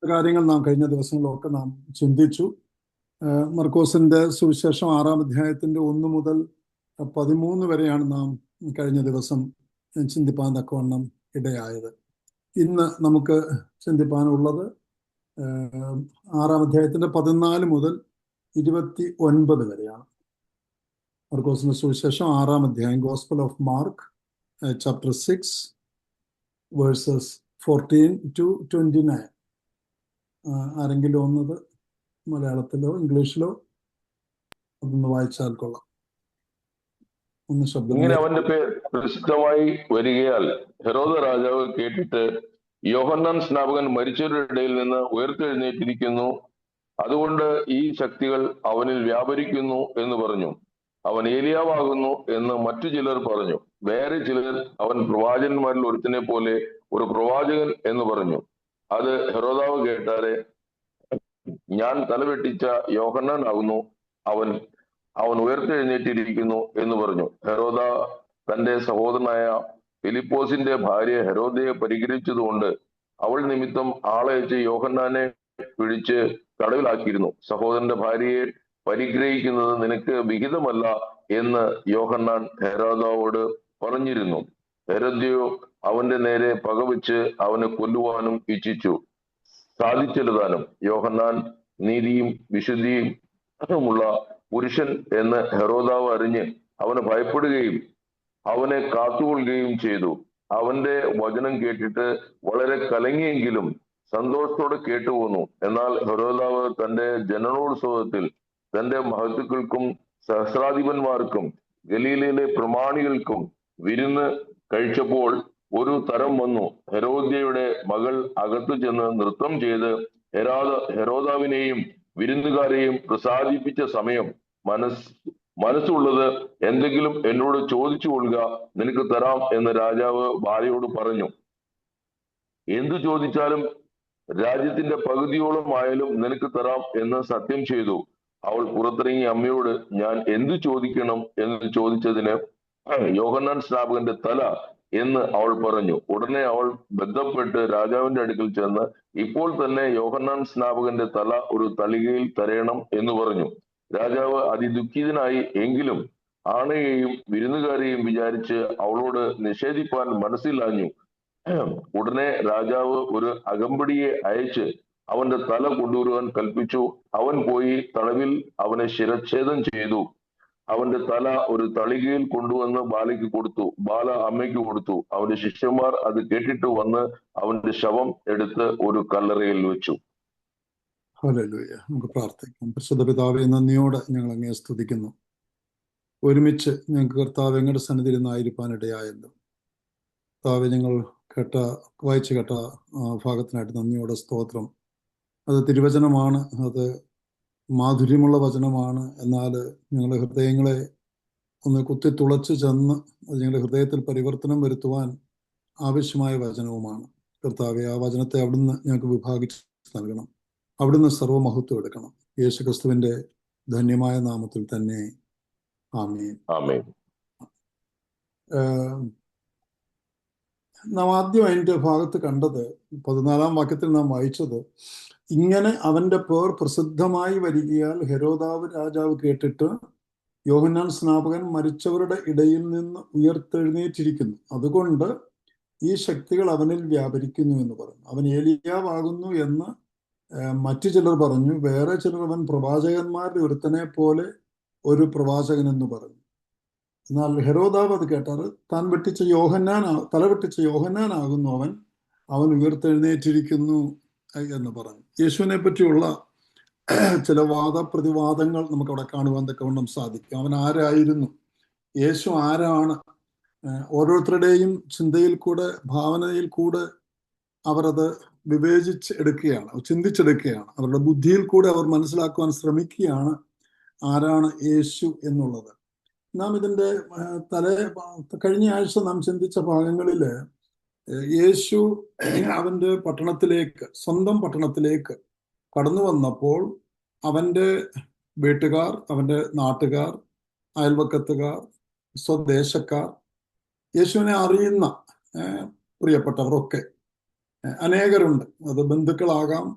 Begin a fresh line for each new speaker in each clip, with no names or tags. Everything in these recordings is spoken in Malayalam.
കാര്യങ്ങൾ നാം കഴിഞ്ഞ ദിവസങ്ങളിലൊക്കെ നാം ചിന്തിച്ചു. മർക്കോസിന്റെ സുവിശേഷം 6-ാം അധ്യായത്തിന്റെ 1 മുതൽ 13 വരെയാണ് നാം കഴിഞ്ഞ ദിവസം ചിന്തിപ്പാൻ തക്കവണ്ണം ഇടയായത്. ഇന്ന് നമുക്ക് ചിന്തിപ്പാനുള്ളത് 6-ാം അധ്യായത്തിന്റെ 14 മുതൽ 29 വരെയാണ്. മർക്കോസിന്റെ സുവിശേഷം 6-ാം അധ്യായം, gospel off mark, chapter 6 versus 14 to 29. ആരെങ്കിലും ഒന്നത് മലയാളത്തിലോ ഇംഗ്ലീഷിലോ അതൊന്ന് വായിച്ചാൽ കൊള്ളാം. ഒന്ന് ശബ്ദം.
ഇങ്ങനെ അവന്റെ പേർ പ്രസിദ്ധമായി വരികയാൽ ഹെരോദ രാജാവ് കേട്ടിട്ട്, യോഹന്നാൻ സ്നാപകൻ മരിച്ചവരുടെ ഇടയിൽ നിന്ന് ഉയർത്തെഴുന്നേറ്റിരിക്കുന്നു, അതുകൊണ്ട് ഈ ശക്തികൾ അവനിൽ വ്യാപരിക്കുന്നു എന്ന് പറഞ്ഞു. അവൻ ഏലിയാവാകുന്നു എന്ന് മറ്റു ചിലർ പറഞ്ഞു. വേറെ ചിലർ അവൻ പ്രവാചകന്മാരിൽ ഒരുത്തനെ പോലെ ഒരു പ്രവാചകൻ എന്ന് പറഞ്ഞു. അത് ഹെരോദാവ് കേട്ടാരെ, ഞാൻ തലവെട്ടിച്ച യോഹന്നാൻ ആകുന്നു, അവൻ ഉയർത്തെഴുന്നേറ്റിരിക്കുന്നു എന്ന് പറഞ്ഞു. ഹെരോദ തന്റെ സഹോദരനായ ഫിലിപ്പോസിന്റെ ഭാര്യ ഹെരോദയെ പരിഗ്രഹിച്ചതുകൊണ്ട് അവൾ നിമിത്തം ആളയച്ച് യോഹന്നാനെ പിടിച്ച് തടവിലാക്കിയിരുന്നു. സഹോദരന്റെ ഭാര്യയെ പരിഗ്രഹിക്കുന്നത് നിനക്ക് വിഹിതമല്ല എന്ന് യോഹന്നാൻ ഹെരോദാവോട് പറഞ്ഞിരുന്നു. ഹെരോദ്യയോ അവന്റെ നേരെ പകവെച്ച് അവനെ കൊല്ലുവാനും ഇച്ഛിച്ചു. സാധിച്ചെടുത്താനും യോഹന്നാൻ നീതിയും വിശുദ്ധിയും ഉള്ള പുരുഷൻ എന്ന് ഹെരോദാവ് അറിഞ്ഞ് അവനെ ഭയപ്പെടുകയും അവനെ കാത്തുകൊള്ളുകയും ചെയ്തു. അവന്റെ വചനം കേട്ടിട്ട് വളരെ കലങ്ങിയെങ്കിലും സന്തോഷത്തോടെ കേട്ടുപോന്നു. എന്നാൽ ഹെരോദാവ് തന്റെ ജനനോത്സവത്തിൽ തന്റെ മഹത്തുക്കൾക്കും സഹസ്രാധിപന്മാർക്കും ഗലീലയിലെ പ്രമാണികൾക്കും വിരുന്ന് കഴിച്ചപ്പോൾ ഒരു തരം വന്നു. ഹെരോദ്യയുടെ മകൾ അകത്തു ചെന്ന് നൃത്തം ചെയ്ത് ഹെരോദാവിനെയും വിരുന്നുകാരെയും പ്രസാദിപ്പിച്ച സമയം മനസ്സുള്ളത് എന്തെങ്കിലും എന്നോട് ചോദിച്ചു കൊള്ളുക, നിനക്ക് തരാം എന്ന് രാജാവ് ബാലയോട് പറഞ്ഞു. എന്തു ചോദിച്ചാലും രാജ്യത്തിന്റെ പകുതിയോളം ആയാലും നിനക്ക് തരാം എന്ന് സത്യം ചെയ്തു. അവൾ പുറത്തിറങ്ങി അമ്മയോട്, ഞാൻ എന്തു ചോദിക്കണം എന്ന് ചോദിച്ചതിന്, യോഹന്നാൻ സ്നാപകന്റെ തല എന്ന് അവൾ പറഞ്ഞു. ഉടനെ അവൾ ബന്ധപ്പെട്ട് രാജാവിന്റെ അടുക്കൽ ചെന്ന്, ഇപ്പോൾ തന്നെ യോഹന്നാൻ സ്നാപകന്റെ തല ഒരു തളികയിൽ തരയണം എന്ന് പറഞ്ഞു. രാജാവ് അതിദുഃഖിതനായി, എങ്കിലും ആണയെയും വിരുന്നുകാരെയും വിചാരിച്ച് അവളോട് നിഷേധിപ്പാൻ മനസ്സിലാഞ്ഞു. ഉടനെ രാജാവ് ഒരു അകമ്പടിയെ അയച്ച് അവന്റെ തല കൊണ്ടുവരുവാൻ കൽപ്പിച്ചു. അവൻ പോയി തടവിൽ അവനെ ശിരച്ഛേദം ചെയ്തു. അവന്റെ തല ഒരു തളികയിൽ കൊണ്ടുവന്ന് ബാലയ്ക്ക് കൊടുത്തു. ബാല അമ്മയ്ക്ക് കൊടുത്തു. അവന്റെ ശിഷ്യന്മാർ അത് കേട്ടിട്ട് വന്ന് അവന്റെ ശവം എടുത്ത് ഒരു കല്ലറയിൽ വെച്ചു.
ഹല്ലേലൂയ. നമുക്ക് പ്രാർത്ഥിക്കാം. പരിശുദ്ധ പിതാവേ, നന്ദിയോടെ ഞങ്ങൾ അങ്ങയെ സ്തുതിക്കുന്നു. ഒരുമിച്ച് ഞങ്ങൾക്ക് കർത്താവ് അങ്ങയുടെ സന്നിധിയിൽ നിന്നായിരിക്കാനിടയായല്ലോ. കർത്താവെ, ഞങ്ങൾ വായിച്ചു കേട്ട ഭാഗത്തിനായിട്ട് നന്ദിയോടെ സ്തോത്രം. അത് തിരുവചനമാണ്, അത് മാധുര്യമുള്ള വചനമാണ്. എന്നാൽ ഞങ്ങളുടെ ഹൃദയങ്ങളെ ഒന്ന് കുത്തിത്തുളച്ച് ചെന്ന് അത് ഞങ്ങളുടെ ഹൃദയത്തിൽ പരിവർത്തനം വരുത്തുവാൻ ആവശ്യമായ വചനവുമാണ്. കർത്താവെ, ആ വചനത്തെ അവിടുന്ന് ഞങ്ങൾക്ക് വിഭാഗിച്ച് നൽകണം. അവിടുന്ന് സർവ്വമഹത്വം എടുക്കണം. യേശു ക്രിസ്തുവിന്റെ ധന്യമായ നാമത്തിൽ തന്നെ, ആമേൻ. നാം ആദ്യം അതിൻ്റെ ഭാഗത്ത് കണ്ടത് 14-ാം വാക്യത്തിൽ നാം വായിച്ചത്, ഇങ്ങനെ അവന്റെ പേർ പ്രസിദ്ധമായി വരികയാൽ ഹെരോദാവ് രാജാവ് കേട്ടിട്ട്, യോഹന്നാൻ സ്നാപകൻ മരിച്ചവരുടെ ഇടയിൽ നിന്ന് ഉയർത്തെഴുന്നേറ്റിരിക്കുന്നു, അതുകൊണ്ട് ഈ ശക്തികൾ അവനിൽ വ്യാപരിക്കുന്നു എന്ന് പറഞ്ഞു. അവൻ ഏലിയാവാകുന്നു എന്ന് മറ്റു ചിലർ പറഞ്ഞു. വേറെ ചിലർ അവൻ പ്രവാചകന്മാരുടെ ഒരുത്തനെ പോലെ ഒരു പ്രവാചകൻ എന്ന് പറഞ്ഞു. എന്നാൽ ഹെരോദാവ് അത് കേട്ടാൽ തല വെട്ടിച്ച യോഹന്നാനാകുന്നു അവൻ ഉയർത്തെഴുന്നേറ്റിരിക്കുന്നു എന്ന് പറഞ്ഞു. യേശുവിനെ പറ്റിയുള്ള ചില വാദപ്രതിവാദങ്ങൾ നമുക്ക് അവിടെ കാണുവാൻ തക്കവണ്ണം സാധിക്കും. അവൻ ആരായിരുന്നു, യേശു ആരാണ്, ഓരോരുത്തരുടെയും ചിന്തയിൽ കൂടെ, ഭാവനയിൽ കൂടെ അവരത് ചിന്തിച്ചെടുക്കുകയാണ്. അവരുടെ ബുദ്ധിയിൽ കൂടെ അവർ മനസ്സിലാക്കുവാൻ ശ്രമിക്കുകയാണ് ആരാണ് യേശു എന്നുള്ളത്. നാം ഇതിൻ്റെ കഴിഞ്ഞ ആഴ്ച നാം ചിന്തിച്ച ഭാഗങ്ങളിൽ യേശു അവൻ്റെ സ്വന്തം പട്ടണത്തിലേക്ക് കടന്നു വന്നപ്പോൾ അവൻ്റെ വീട്ടുകാർ, അവൻ്റെ നാട്ടുകാർ, അയൽവക്കത്തുകാർ, സ്വദേശക്കാർ, യേശുവിനെ അറിയുന്ന പ്രിയപ്പെട്ടവരൊക്കെ അനേകരുണ്ട്. അത് ബന്ധുക്കളാകാം,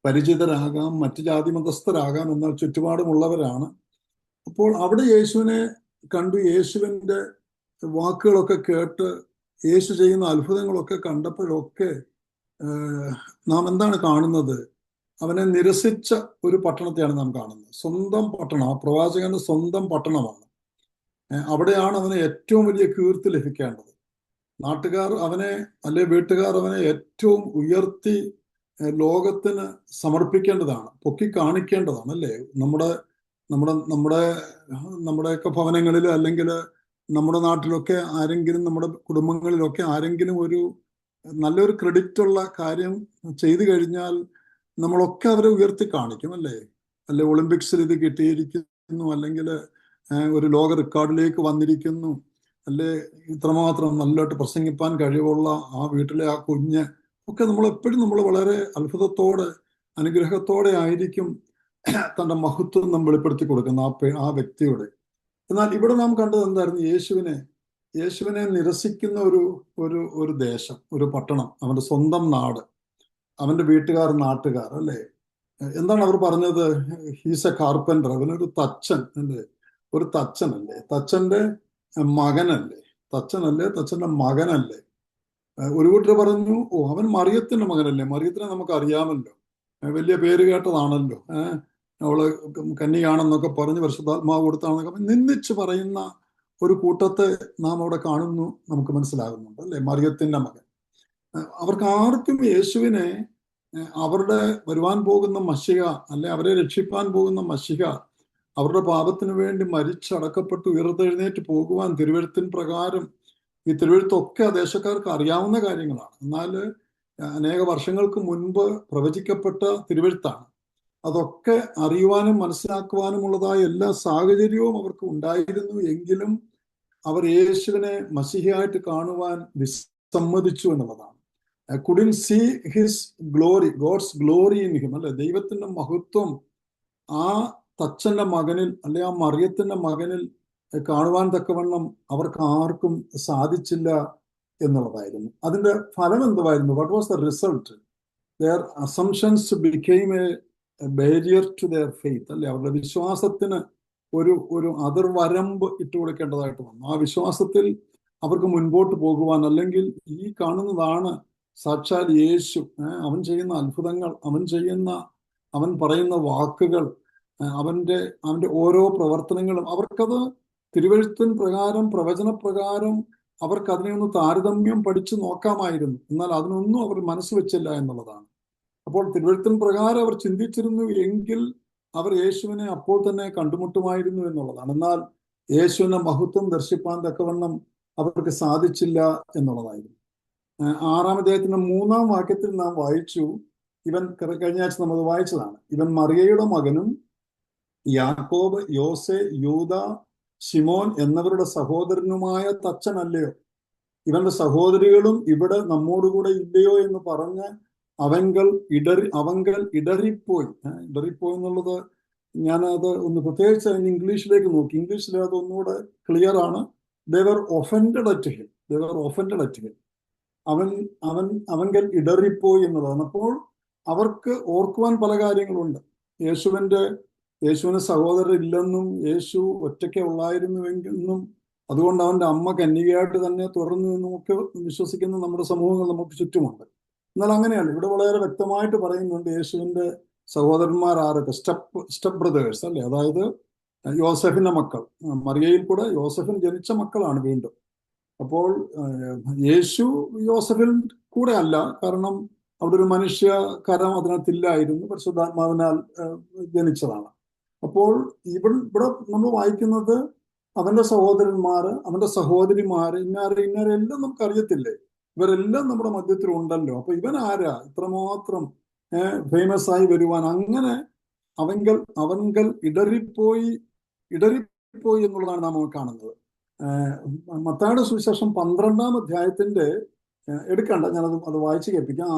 പരിചിതരാകാം, മറ്റ് ജാതി മതസ്ഥരാകാം, എന്നാൽ ചുറ്റുപാടുമുള്ളവരാണ്. അപ്പോൾ അവിടെ യേശുവിനെ കണ്ടു, യേശുവിൻ്റെ വാക്കുകളൊക്കെ കേട്ട്, യേശു ചെയ്യുന്ന അത്ഭുതങ്ങളൊക്കെ കണ്ടപ്പോഴൊക്കെ നാം എന്താണ് കാണുന്നത്? അവനെ നിരസിച്ച ഒരു പട്ടണത്തെയാണ് നാം കാണുന്നത്. സ്വന്തം പട്ടണം, ആ പ്രവാചകന്റെ സ്വന്തം പട്ടണമാണ്. അവിടെയാണ് അവന് ഏറ്റവും വലിയ കീർത്തി ലഭിക്കേണ്ടത്. നാട്ടുകാർ അവനെ, അല്ലെ വീട്ടുകാർ അവനെ ഏറ്റവും ഉയർത്തി ലോകത്തിന് സമർപ്പിക്കേണ്ടതാണ്, പൊക്കി കാണിക്കേണ്ടതാണ്, അല്ലേ? നമ്മുടെ നമ്മുടെ നമ്മുടെ നമ്മുടെയൊക്കെ ഭവനങ്ങളിൽ, അല്ലെങ്കിൽ നമ്മുടെ നാട്ടിലൊക്കെ ആരെങ്കിലും, നമ്മുടെ കുടുംബങ്ങളിലൊക്കെ ആരെങ്കിലും ഒരു നല്ലൊരു ക്രെഡിറ്റ് ഉള്ള കാര്യം ചെയ്തു കഴിഞ്ഞാൽ നമ്മളൊക്കെ അവരെ ഉയർത്തി കാണിക്കും, അല്ലേ? ഒളിമ്പിക്സിൽ ഇത് കിട്ടിയിരിക്കുന്നു, അല്ലെങ്കിൽ ഒരു ലോക റെക്കോർഡിലേക്ക് വന്നിരിക്കുന്നു, അല്ലെ ഇത്രമാത്രം നല്ലതായിട്ട് പ്രസംഗിപ്പാൻ കഴിവുള്ള ആ വീട്ടിലെ ആ കുഞ്ഞ് ഒക്കെ നമ്മൾ വളരെ അത്ഭുതത്തോടെ, അനുഗ്രഹത്തോടെ ആയിരിക്കും തൻ്റെ മഹത്വം നാം വെളിപ്പെടുത്തി കൊടുക്കുന്ന ആ വ്യക്തിയുടെ. എന്നാൽ ഇവിടെ നാം കണ്ടത് എന്തായിരുന്നു? യേശുവിനെ നിരസിക്കുന്ന ഒരു ദേശം, ഒരു പട്ടണം, അവന്റെ സ്വന്തം നാട്, അവന്റെ വീട്ടുകാർ, നാട്ടുകാർ, അല്ലേ? എന്താണ് അവർ പറഞ്ഞത്? ഹീസ് എ കാർപ്പൻറ്റർ, അവനൊരു തച്ചൻ, അല്ലേ? ഒരു തച്ചനല്ലേ? തച്ചന്റെ മകനല്ലേ? തച്ചന്റെ മകനല്ലേ? ഒരു കൂട്ടർ പറഞ്ഞു, ഓ, അവൻ മറിയത്തിന്റെ മകനല്ലേ? മറിയത്തിനെ നമുക്ക് അറിയാമല്ലോ, വലിയ പേര് കേട്ടതാണല്ലോ, അവള് കന്യകയാണെന്നൊക്കെ പറഞ്ഞ് പരിശുദ്ധാത്മാവ് കൊടുത്താണെന്നൊക്കെ നിന്ദിച്ച് പറയുന്ന ഒരു കൂട്ടത്തെ നാം അവിടെ കാണുന്നു, നമുക്ക് മനസ്സിലാകുന്നുണ്ട്, അല്ലെ? മറിയത്തിന്റെ മകൻ. അവർക്ക് ആർക്കും യേശുവിനെ, അവരുടെ വരുവാൻ പോകുന്ന മശിഹ, അല്ലെ അവരെ രക്ഷിപ്പാൻ പോകുന്ന മശിഹ, അവരുടെ പാപത്തിന് വേണ്ടി മരിച്ചടക്കപ്പെട്ട് ഉയർത്തെഴുന്നേറ്റ് പോകുവാൻ തിരുവെഴുത്തിൻ പ്രകാരം, ഈ തിരുവെഴുത്തൊക്കെ ആ ദേശക്കാർക്ക് അറിയാവുന്ന കാര്യങ്ങളാണ്. എന്നാൽ അനേക വർഷങ്ങൾക്ക് മുൻപ് പ്രവചിക്കപ്പെട്ട തിരുവെഴുത്താണ്. അതൊക്കെ അറിയുവാനും മനസ്സിലാക്കുവാനുമുള്ളതായ എല്ലാ സാഹചര്യവും അവർക്ക് ഉണ്ടായിരുന്നു. എങ്കിലും അവർ യേശുവിനെ മശിഹയായിട്ട് കാണുവാൻ വിസമ്മതിച്ചു എന്നുള്ളതാണ്. couldn't see his glory, God's glory in him, അല്ലെ? ദൈവത്തിന്റെ മഹത്വം ആ തച്ചന്റെ മകനിൽ, അല്ലെ ആ മറിയത്തിന്റെ മകനിൽ കാണുവാൻ തക്കവണ്ണം അവർക്ക് ആർക്കും സാധിച്ചില്ല എന്നുള്ളതായിരുന്നു. അതിന്റെ ഫലം എന്തുവായിരുന്നു? What was the result? their assumptions became a barrier to their faith, അല്ലെ? അവരുടെ വിശ്വാസത്തിന് ഒരു അതിർവരമ്പ് ഇട്ടുകൊടുക്കേണ്ടതായിട്ട് വന്നു. ആ വിശ്വാസത്തിൽ അവർക്ക് മുൻപോട്ട് പോകുവാൻ, അല്ലെങ്കിൽ ഈ കാണുന്നതാണ് സാക്ഷാൽ യേശു, അവൻ ചെയ്യുന്ന അത്ഭുതങ്ങൾ, അവൻ പറയുന്ന വാക്കുകൾ, അവന്റെ ഓരോ പ്രവർത്തനങ്ങളും, അവർക്കത് തിരുവെഴുത്തിൻ പ്രകാരം, പ്രവചനപ്രകാരം അവർക്ക് അതിനെ ഒന്ന് താരതമ്യം പഠിച്ചു നോക്കാമായിരുന്നു. എന്നാൽ അതിനൊന്നും അവർ മനസ്സ് വെച്ചില്ല എന്നുള്ളതാണ്. അപ്പോൾ തിരുവെഴുത്തിൻ പ്രകാരം അവർ ചിന്തിച്ചിരുന്നു എങ്കിൽ അവർ യേശുവിനെ അപ്പോൾ തന്നെ കണ്ടുമുട്ടുമായിരുന്നു എന്നുള്ളതാണ്. എന്നാൽ യേശുവിന്റെ മഹത്വം ദർശിപ്പാൻ തക്കവണ്ണം അവർക്ക് സാധിച്ചില്ല എന്നുള്ളതായിരുന്നു. 6-ാം അധ്യായത്തിന്റെ 3-ാം വാക്യത്തിൽ നാം വായിച്ചു, ഇവൻ, കഴിഞ്ഞ ആഴ്ച നമ്മൾ വായിച്ചതാണ്, ഇവൻ മറിയയുടെ മകനും യാക്കോബ്, യോസെ, യൂദ, ശിമോൻ എന്നവരുടെ സഹോദരനുമായ തച്ചനല്ലയോ? ഇവന്റെ സഹോദരികളും ഇവിടെ നമ്മോടുകൂടെ ഇല്ലയോ എന്ന് പറഞ്ഞ് അവങ്കൽ ഇടറിപ്പോയി. എന്നുള്ളത് ഞാനത് ഒന്ന് പ്രത്യേകിച്ച് അതിന് ഇംഗ്ലീഷിലേക്ക് നോക്കി. ഇംഗ്ലീഷിൽ അത് ഒന്നുകൂടെ ക്ലിയർ ആണ്. they were offended at him. അവങ്കൽ ഇടറിപ്പോയി എന്നുള്ളതാണ്. അപ്പോൾ അവർക്ക് ഓർക്കുവാൻ പല കാര്യങ്ങളുണ്ട്. യേശുവിന് സഹോദരരില്ലെന്നും, യേശു ഒറ്റയ്ക്ക് ഉള്ളായിരുന്നുവെന്നും, അതുകൊണ്ട് അവന്റെ അമ്മ കന്യകയായിട്ട് തന്നെ തുടർന്നു എന്നും ഒക്കെ വിശ്വസിക്കുന്ന നമ്മുടെ സമൂഹങ്ങൾ നമുക്ക് ചുറ്റുമുണ്ട്. എന്നാൽ അങ്ങനെയല്ല. ഇവിടെ വളരെ വ്യക്തമായിട്ട് പറയുന്നുണ്ട് യേശുവിന്റെ സഹോദരന്മാർ ആരൊക്കെ? സ്റ്റെപ്പ് ബ്രദേഴ്സ്, അല്ലെ? അതായത് യോസഫിന്റെ മക്കൾ, മറിയയിൽ കൂടെ യോസഫിന് ജനിച്ച മക്കളാണ് വീണ്ടും. അപ്പോൾ യേശു യോസഫിൽ കൂടെ അല്ല, കാരണം അവിടെ ഒരു മനുഷ്യ കരം അതിനകത്തില്ലായിരുന്നു, പരിശുദ്ധാത്മാവിനാൽ ജനിച്ചതാണ്. അപ്പോൾ ഇവിടെ നമ്മൾ വായിക്കുന്നത് അവന്റെ സഹോദരന്മാര്, അവന്റെ സഹോദരിമാര്, ഇന്നാരെല്ലാം നമുക്കറിയത്തില്ലേ? ഇവരെല്ലാം നമ്മുടെ മധ്യത്തിൽ ഉണ്ടല്ലോ. അപ്പൊ ഇവൻ ആരാ ഇത്രമാത്രം ഫേമസ് ആയി വരുവാൻ? അങ്ങനെ അവങ്കൽ ഇടറിപ്പോയി എന്നുള്ളതാണ് നാം കാണുന്നത്. മത്തായിയുടെ സുവിശേഷം 12-ാം അധ്യായത്തിന്റെ എടുക്കണ്ട, ഞാനത് വായിച്ചു കേൾപ്പിക്കാം.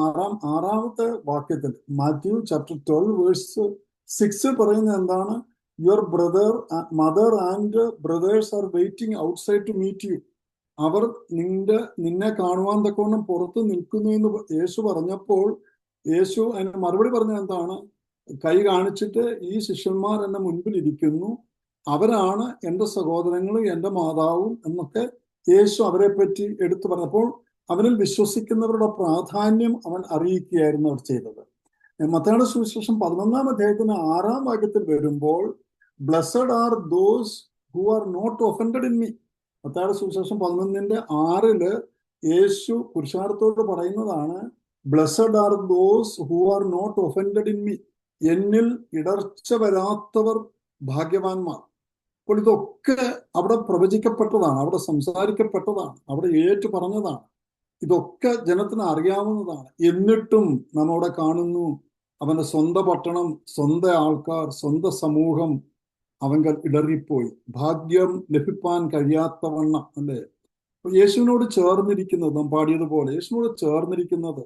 6-ാമത്തെ വാക്യത്തിൽ, മാത്യു ചാപ്റ്റർ 12 വേഴ്സ് 6 പറയുന്നത് എന്താണ്? Your mother and brothers are waiting outside to meet you. അവർ നിന്നെ കാണുവാൻ തക്കവണ്ണം പുറത്ത് നിൽക്കുന്നു എന്ന് യേശു പറഞ്ഞപ്പോൾ യേശു അതിന് മറുപടി പറഞ്ഞത് എന്താണ്? കൈ കാണിച്ചിട്ട് ഈ ശിഷ്യന്മാർ എന്റെ മുൻപിൽ ഇരിക്കുന്നു, അവരാണ് എൻ്റെ സഹോദരങ്ങളും എൻ്റെ മാതാവും എന്നൊക്കെ യേശു അവരെ പറ്റി എടുത്തു പറഞ്ഞപ്പോൾ അവനിൽ വിശ്വസിക്കുന്നവരുടെ പ്രാധാന്യം അവൻ അറിയിക്കുകയായിരുന്നു അവർ ചെയ്തത്. മത്തായിയുടെ സുവിശേഷം 11-ാം അധ്യായത്തിന് 6-ാം വാക്യത്തിൽ വരുമ്പോൾ blessed are those who are not offended in me. മത്തായിയുടെ സുവിശേഷം 11:6 യേശു പുരുഷാരത്തോട് പറയുന്നതാണ്, blessed are those who are not offended in me. എന്നിൽ ഇടർച്ച വരാത്തവർ ഭാഗ്യവാന്മാർ. അപ്പോൾ ഇതൊക്കെ അവിടെ പ്രവചിക്കപ്പെട്ടതാണ്, അവിടെ സംസാരിക്കപ്പെട്ടതാണ്, അവിടെ ഏറ്റു പറഞ്ഞതാണ്. ഇതൊക്കെ ജനത്തിന് അറിയാവുന്നതാണ്. എന്നിട്ടും നമ്മവിടെ കാണുന്നു അവന്റെ സ്വന്തം പട്ടണം, സ്വന്തം ആൾക്കാർ, സ്വന്തം സമൂഹം അവങ്കൽ ഇടറിപ്പോയി, ഭാഗ്യം ലഭിപ്പാൻ കഴിയാത്തവണ്ണം. അല്ലേ? യേശുവിനോട് ചേർന്നിരിക്കുന്നത്, നാം പാടിയതുപോലെ യേശുവിനോട് ചേർന്നിരിക്കുന്നത്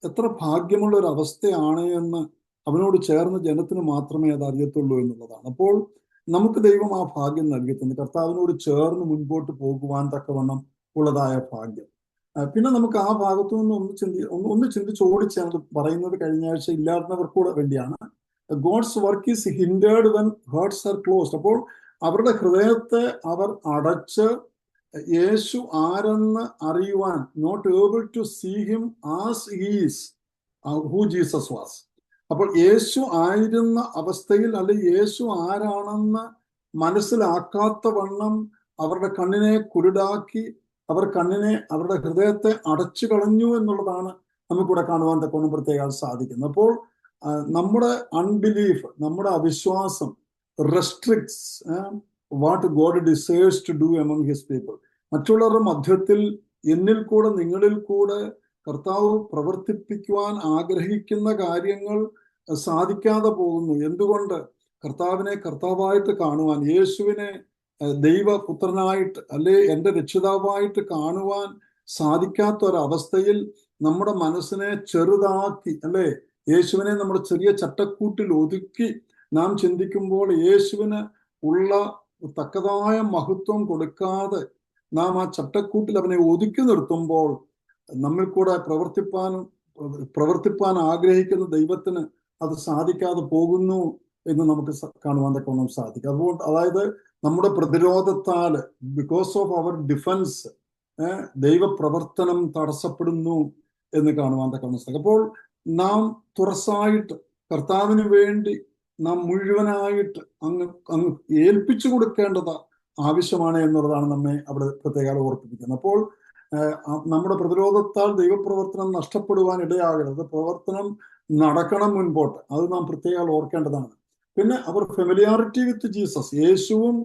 എത്ര ഭാഗ്യമുള്ള ഒരു അവസ്ഥയാണ് എന്ന് അവനോട് ചേർന്ന് ജനത്തിന് മാത്രമേ അത് അറിയത്തുള്ളൂ എന്നുള്ളതാണ്. അപ്പോൾ നമുക്ക് ദൈവം ആ ഭാഗ്യം നൽകിയിട്ടുണ്ട്, കർത്താവിനോട് ചേർന്ന് മുൻപോട്ട് പോകുവാൻ തക്കവണ്ണം ഉള്ളതായ ഭാഗ്യം. പിന്നെ നമുക്ക് ആ ഭാഗത്തു നിന്ന് ഒന്ന് ചിന്തിച്ച് ഓടിച്ചാണ് പറയുന്നത്. കഴിഞ്ഞ ആഴ്ച ഇല്ലാത്തവർക്കൂടെ വേണ്ടിയാണ്. God's work is hindered when hearts are closed. അപ്പോൾ അവരുടെ ഹൃദയത്തെ അവർ അടച്ച് യേശു ആരെന്ന് അറിയുവാൻ, not able to see him as he's who Jesus was. അപ്പോൾ യേശു ആയിരുന്ന അവസ്ഥയിൽ, അല്ലെങ്കിൽ യേശു ആരാണെന്ന് മനസ്സിലാക്കാത്ത വണ്ണം അവരുടെ കണ്ണിനെ കുരുടാക്കി, അവരുടെ ഹൃദയത്തെ അടച്ചു കളഞ്ഞു എന്നുള്ളതാണ് നമുക്കിവിടെ കാണുവാൻ തക്കവണ്ണം പ്രത്യേകം സാധിക്കുന്നത്. അപ്പോൾ നമ്മുടെ അൺബിലീഫ്, നമ്മുടെ അവിശ്വാസം restricts what God desires to do among his people. മറ്റുള്ളവരുടെ മധ്യത്തിൽ എന്നിൽ കൂടെ നിങ്ങളിൽ കൂടെ കർത്താവ് പ്രവർത്തിപ്പിക്കുവാൻ ആഗ്രഹിക്കുന്ന കാര്യങ്ങൾ സാധിക്കാതെ പോകുന്നു. എന്തുകൊണ്ട്? കർത്താവിനെ കർത്താവായിട്ട് കാണുവാൻ, യേശുവിനെ ദൈവപുത്രനായിട്ട് അല്ലെ എൻ്റെ രക്ഷിതാവായിട്ട് കാണുവാൻ സാധിക്കാത്ത ഒരവസ്ഥയിൽ നമ്മുടെ മനസ്സിനെ ചെറുതാക്കി, അല്ലെ യേശുവിനെ നമ്മുടെ ചെറിയ ചട്ടക്കൂട്ടിൽ ഒതുക്കി നാം ചിന്തിക്കുമ്പോൾ യേശുവിന് ഉള്ള തക്കതായ മഹത്വം കൊടുക്കാതെ നാം ആ ചട്ടക്കൂട്ടിൽ അവനെ ഒതുക്കി നിർത്തുമ്പോൾ നമ്മിൽ കൂടെ പ്രവർത്തിപ്പാൻ ആഗ്രഹിക്കുന്ന ദൈവത്തിന് അത് സാധിക്കാതെ പോകുന്നു എന്ന് നമുക്ക് കാണുവാൻ തക്കവണ്ണം സാധിക്കും. അതുകൊണ്ട് അതായത് നമ്മുടെ പ്രതിരോധത്താൽ, ബിക്കോസ് ഓഫ് അവർ ഡിഫൻസ്, ദൈവപ്രവർത്തനം തടസ്സപ്പെടുന്നു എന്ന് കാണുവാൻ തക്കവണ്ണം സാധിക്കും. അപ്പോൾ നാം തുറസായിട്ട് കർത്താവിന് വേണ്ടി നാം മുഴുവനായിട്ട് അങ്ങ് ഏൽപ്പിച്ചു കൊടുക്കേണ്ടത് ആവശ്യമാണ് എന്നുള്ളതാണ് നമ്മെ അവിടെ പ്രത്യേകം ഓർപ്പിപ്പിക്കുന്നത്. അപ്പോൾ നമ്മുടെ പ്രതിരോധത്താൽ ദൈവപ്രവർത്തനം നഷ്ടപ്പെടുവാൻ ഇടയാകരുത്. പ്രവർത്തനം നടക്കണം മുൻപോട്ട്, അത് നാം പ്രത്യേകം ഓർക്കേണ്ടതാണ്. പിന്നെ അവർ ഫെമിലിയാരിറ്റി വിത്ത് ജീസസ്, യേശുവും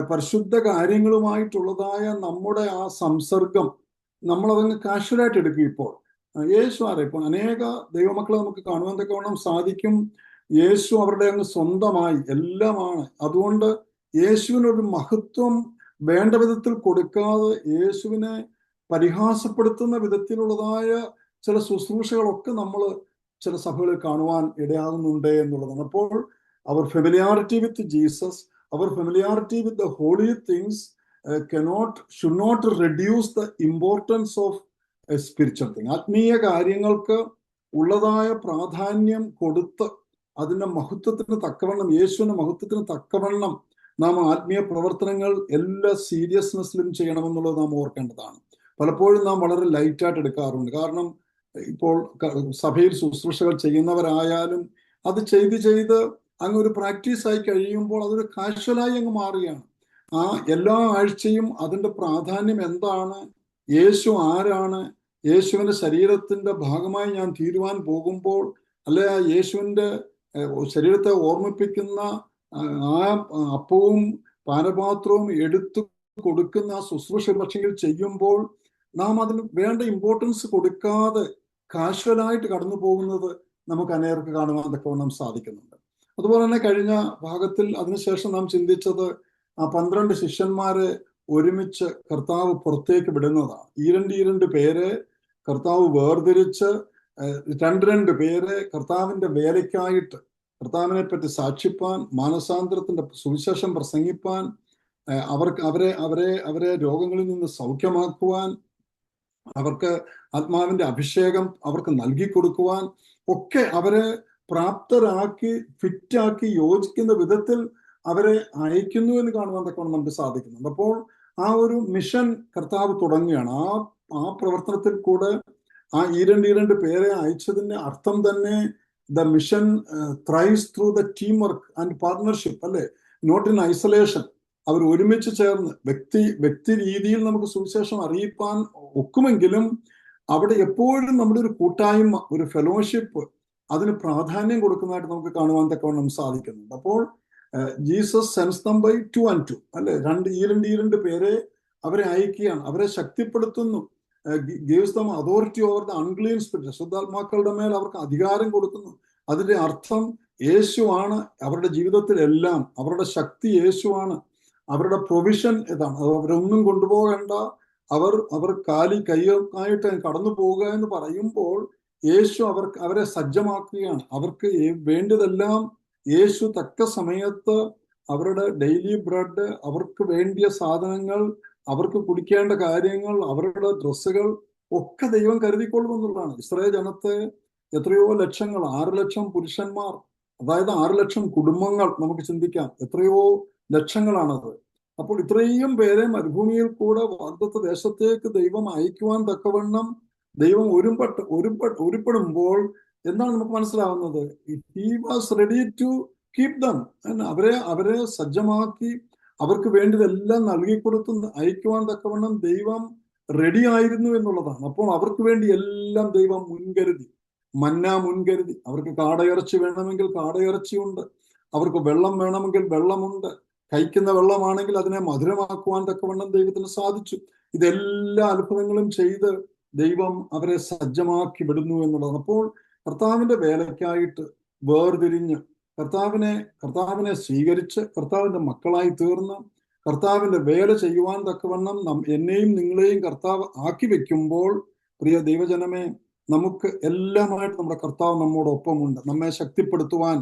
പരിശുദ്ധ കാര്യങ്ങളുമായിട്ടുള്ളതായ നമ്മുടെ ആ സംസർഗം നമ്മളതങ്ങ് കാഷ്വലായിട്ട് എടുക്കും. ഇപ്പോൾ യേശു ഇപ്പോൾ അനേക ദൈവമക്കളെ നമുക്ക് കാണുവാൻ തക്കവണ്ണം സാധിക്കും. യേശു അവരുടെ അങ്ങ് സ്വന്തമായി എല്ലാമാണ്. അതുകൊണ്ട് യേശുവിനൊരു മഹത്വം വേണ്ട വിധത്തിൽ കൊടുക്കാതെ യേശുവിനെ പരിഹാസപ്പെടുത്തുന്ന വിധത്തിലുള്ളതായ ചില ശുശ്രൂഷകളൊക്കെ നമ്മൾ ചില സഭകളിൽ കാണുവാൻ ഇടയാകുന്നുണ്ട് എന്നുള്ളതാണ്. അപ്പോൾ അവർ ഫെമിലിയാരിറ്റി വിത്ത് ജീസസ്, അവർ familiarity with the holy things should not reduce the importance of a spiritual thing. ആത്മീയ കാര്യങ്ങൾക്ക് ഉള്ളതായ പ്രാധാന്യം കൊടുത്ത് അതിൻ്റെ മഹത്വത്തിന് തക്കവണ്ണം, യേശുവിന്റെ മഹത്വത്തിന് തക്കവണ്ണം നാം ആത്മീയ പ്രവർത്തനങ്ങൾ എല്ലാ സീരിയസ്നെസ്സിലും ചെയ്യണമെന്നുള്ളത് നാം ഓർക്കേണ്ടതാണ്. പലപ്പോഴും നാം വളരെ ലൈറ്റായിട്ട് എടുക്കാറുണ്ട്. കാരണം ഇപ്പോൾ സഭയിൽ ശുശ്രൂഷകൾ ചെയ്യുന്നവരായാലും അത് ചെയ്ത് അങ്ങ് ഒരു പ്രാക്ടീസായി കഴിയുമ്പോൾ അതൊരു കാഷ്വലായി അങ്ങ് മാറുകയാണ്. ആ എല്ലാ ആഴ്ചയും അതിൻ്റെ പ്രാധാന്യം എന്താണ്, യേശു ആരാണ്, യേശുവിൻ്റെ ശരീരത്തിൻ്റെ ഭാഗമായി ഞാൻ തീരുവാൻ പോകുമ്പോൾ, അല്ലെ ആ യേശുവിൻ്റെ ശരീരത്തെ ഓർമ്മിപ്പിക്കുന്ന ആ അപ്പവും പാനപാത്രവും എടുത്തു കൊടുക്കുന്ന ആ ശുശ്രൂഷ പക്ഷെങ്കിൽ ചെയ്യുമ്പോൾ നാം അതിന് വേണ്ട ഇമ്പോർട്ടൻസ് കൊടുക്കാതെ കാഷ്വലായിട്ട് കടന്നു പോകുന്നത് നമുക്ക് അനേർക്ക് കാണുവാൻ തക്കവണ്ണം സാധിക്കുന്നുണ്ട്. അതുപോലെ തന്നെ കഴിഞ്ഞ ഭാഗത്തിൽ അതിനുശേഷം നാം ചിന്തിച്ചത് ആ 12 ശിഷ്യന്മാരെ ഒരുമിച്ച് കർത്താവ് പുറത്തേക്ക് വിടുന്നതാണ്. 2 പേരെ കർത്താവ് വേർതിരിച്ച് 2 പേരെ കർത്താവിന്റെ വേലയ്ക്കായിട്ട്, കർത്താവിനെ പറ്റി സാക്ഷിപ്പാൻ, മാനസാന്തരത്തിന്റെ സുവിശേഷം പ്രസംഗിപ്പാൻ, അവരെ രോഗങ്ങളിൽ നിന്ന് സൗഖ്യമാക്കുവാൻ, അവർക്ക് ആത്മാവിന്റെ അഭിഷേകം അവർക്ക് നൽകി കൊടുക്കുവാൻ ഒക്കെ അവരെ പ്രാപ്തരാക്കി, ഫിറ്റാക്കി, യോജിക്കുന്ന വിധത്തിൽ അവരെ അയക്കുന്നു എന്ന് കാണുവാൻ തക്കവണ്ണം നമുക്ക് സാധിക്കുന്നുണ്ട്. അപ്പോൾ ആ ഒരു മിഷൻ കർത്താവ് തുടങ്ങുകയാണ്. ആ പ്രവർത്തനത്തിൽ കൂടെ ആ ഈരണ്ട് പേരെ അയച്ചതിന്റെ അർത്ഥം തന്നെ the mission thrives through the team work and partnership, അല്ലെ? Not in isolation. അവർ ഒരുമിച്ച് ചേർന്ന് വ്യക്തി രീതിയിൽ നമുക്ക് സുവിശേഷം അറിയിപ്പാൻ ഒക്കുമെങ്കിലും അവിടെ എപ്പോഴും നമ്മുടെ ഒരു കൂട്ടായ്മ, ഒരു ഫെലോഷിപ്പ്, അതിന് പ്രാധാന്യം കൊടുക്കുന്നതായിട്ട് നമുക്ക് കാണുവാൻ തക്കവണ്ണം സാധിക്കുന്നുണ്ട്. അപ്പോൾ Jesus sends them by 2 and 2, അല്ലെ? ഈരണ്ട് പേരെ അവരെ അയക്കുകയാണ്, അവരെ ശക്തിപ്പെടുത്തുന്നു. Gives them authority over the unclean spirit. അശുദ്ധാത്മാക്കളുടെ മേൽ അവർക്ക് അധികാരം കൊടുക്കുന്നു. അതിന്റെ അർത്ഥം യേശുവാണ് അവരുടെ ജീവിതത്തിൽ എല്ലാം. അവരുടെ ശക്തി യേശുവാണ്. അവരുടെ പ്രൊവിഷൻ ഇതാണ്. അവരൊന്നും കൊണ്ടുപോകേണ്ട, അവർ കൈയായിട്ട് കടന്നു പോവുക എന്ന് പറയുമ്പോൾ യേശു അവരെ സജ്ജമാക്കുകയാണ്. അവർക്ക് വേണ്ടതെല്ലാം യേശു തക്ക സമയത്ത് അവരുടെ ഡെയിലി ബ്രെഡ്, അവർക്ക് വേണ്ടിയ സാധനങ്ങൾ, അവർക്ക് കുടിക്കേണ്ട കാര്യങ്ങൾ, അവരുടെ ഡ്രസ്സുകൾ ഒക്കെ ദൈവം കരുതിക്കൊള്ളുമെന്നുള്ളതാണ്. ഇസ്രായേൽ ജനത്തെ എത്രയോ ലക്ഷങ്ങൾ, 6 ലക്ഷം പുരുഷന്മാർ, അതായത് 6 ലക്ഷം കുടുംബങ്ങൾ നമുക്ക് ചിന്തിക്കാം. എത്രയോ ലക്ഷങ്ങളാണത്. അപ്പോൾ ഇത്രയും പേരെ മരുഭൂമിയിൽ കൂടെ വാഗ്ദത്ത ദേശത്തേക്ക് ദൈവം അയക്കുവാൻ തക്കവണ്ണം ദൈവം ഒരുപ്പെടുമ്പോൾ എന്താണ് നമുക്ക് മനസ്സിലാവുന്നത്? He was ready to keep them. അവരെ സജ്ജമാക്കി അവർക്ക് വേണ്ടിയതെല്ലാം നൽകിക്കൊടുത്ത് അയക്കുവാൻ തക്കവണ്ണം ദൈവം റെഡി ആയിരുന്നു എന്നുള്ളതാണ്. അപ്പോൾ അവർക്ക് വേണ്ടി എല്ലാം ദൈവം മുൻകരുതി. മന്ന മുൻകരുതി. അവർക്ക് കാടയിറച്ചി വേണമെങ്കിൽ കാടയിറച്ചിയുണ്ട്, അവർക്ക് വെള്ളം വേണമെങ്കിൽ വെള്ളമുണ്ട്. കഴിക്കുന്ന വെള്ളമാണെങ്കിൽ അതിനെ മധുരമാക്കുവാൻ തക്കവണ്ണം ദൈവത്തിന് സാധിച്ചു. ഇതെല്ലാ അത്ഭുതങ്ങളും ചെയ്ത് ദൈവം അവരെ സജ്ജമാക്കി വിടുന്നു എന്നുള്ളതാണ്. അപ്പോൾ കർത്താവിന്റെ വേലയ്ക്കായിട്ട് വേർതിരിഞ്ഞ് കർത്താവിനെ സ്വീകരിച്ച് കർത്താവിന്റെ മക്കളായി തീർന്ന് കർത്താവിന്റെ വേല ചെയ്യുവാൻ തക്കവണ്ണം എന്നെയും നിങ്ങളെയും കർത്താവ് ആക്കി വെക്കുമ്പോൾ, പ്രിയ ദൈവജനമേ, നമുക്ക് എല്ലാമായിട്ട് നമ്മുടെ കർത്താവ് നമ്മോടൊപ്പമുണ്ട്. നമ്മെ ശക്തിപ്പെടുത്തുവാൻ,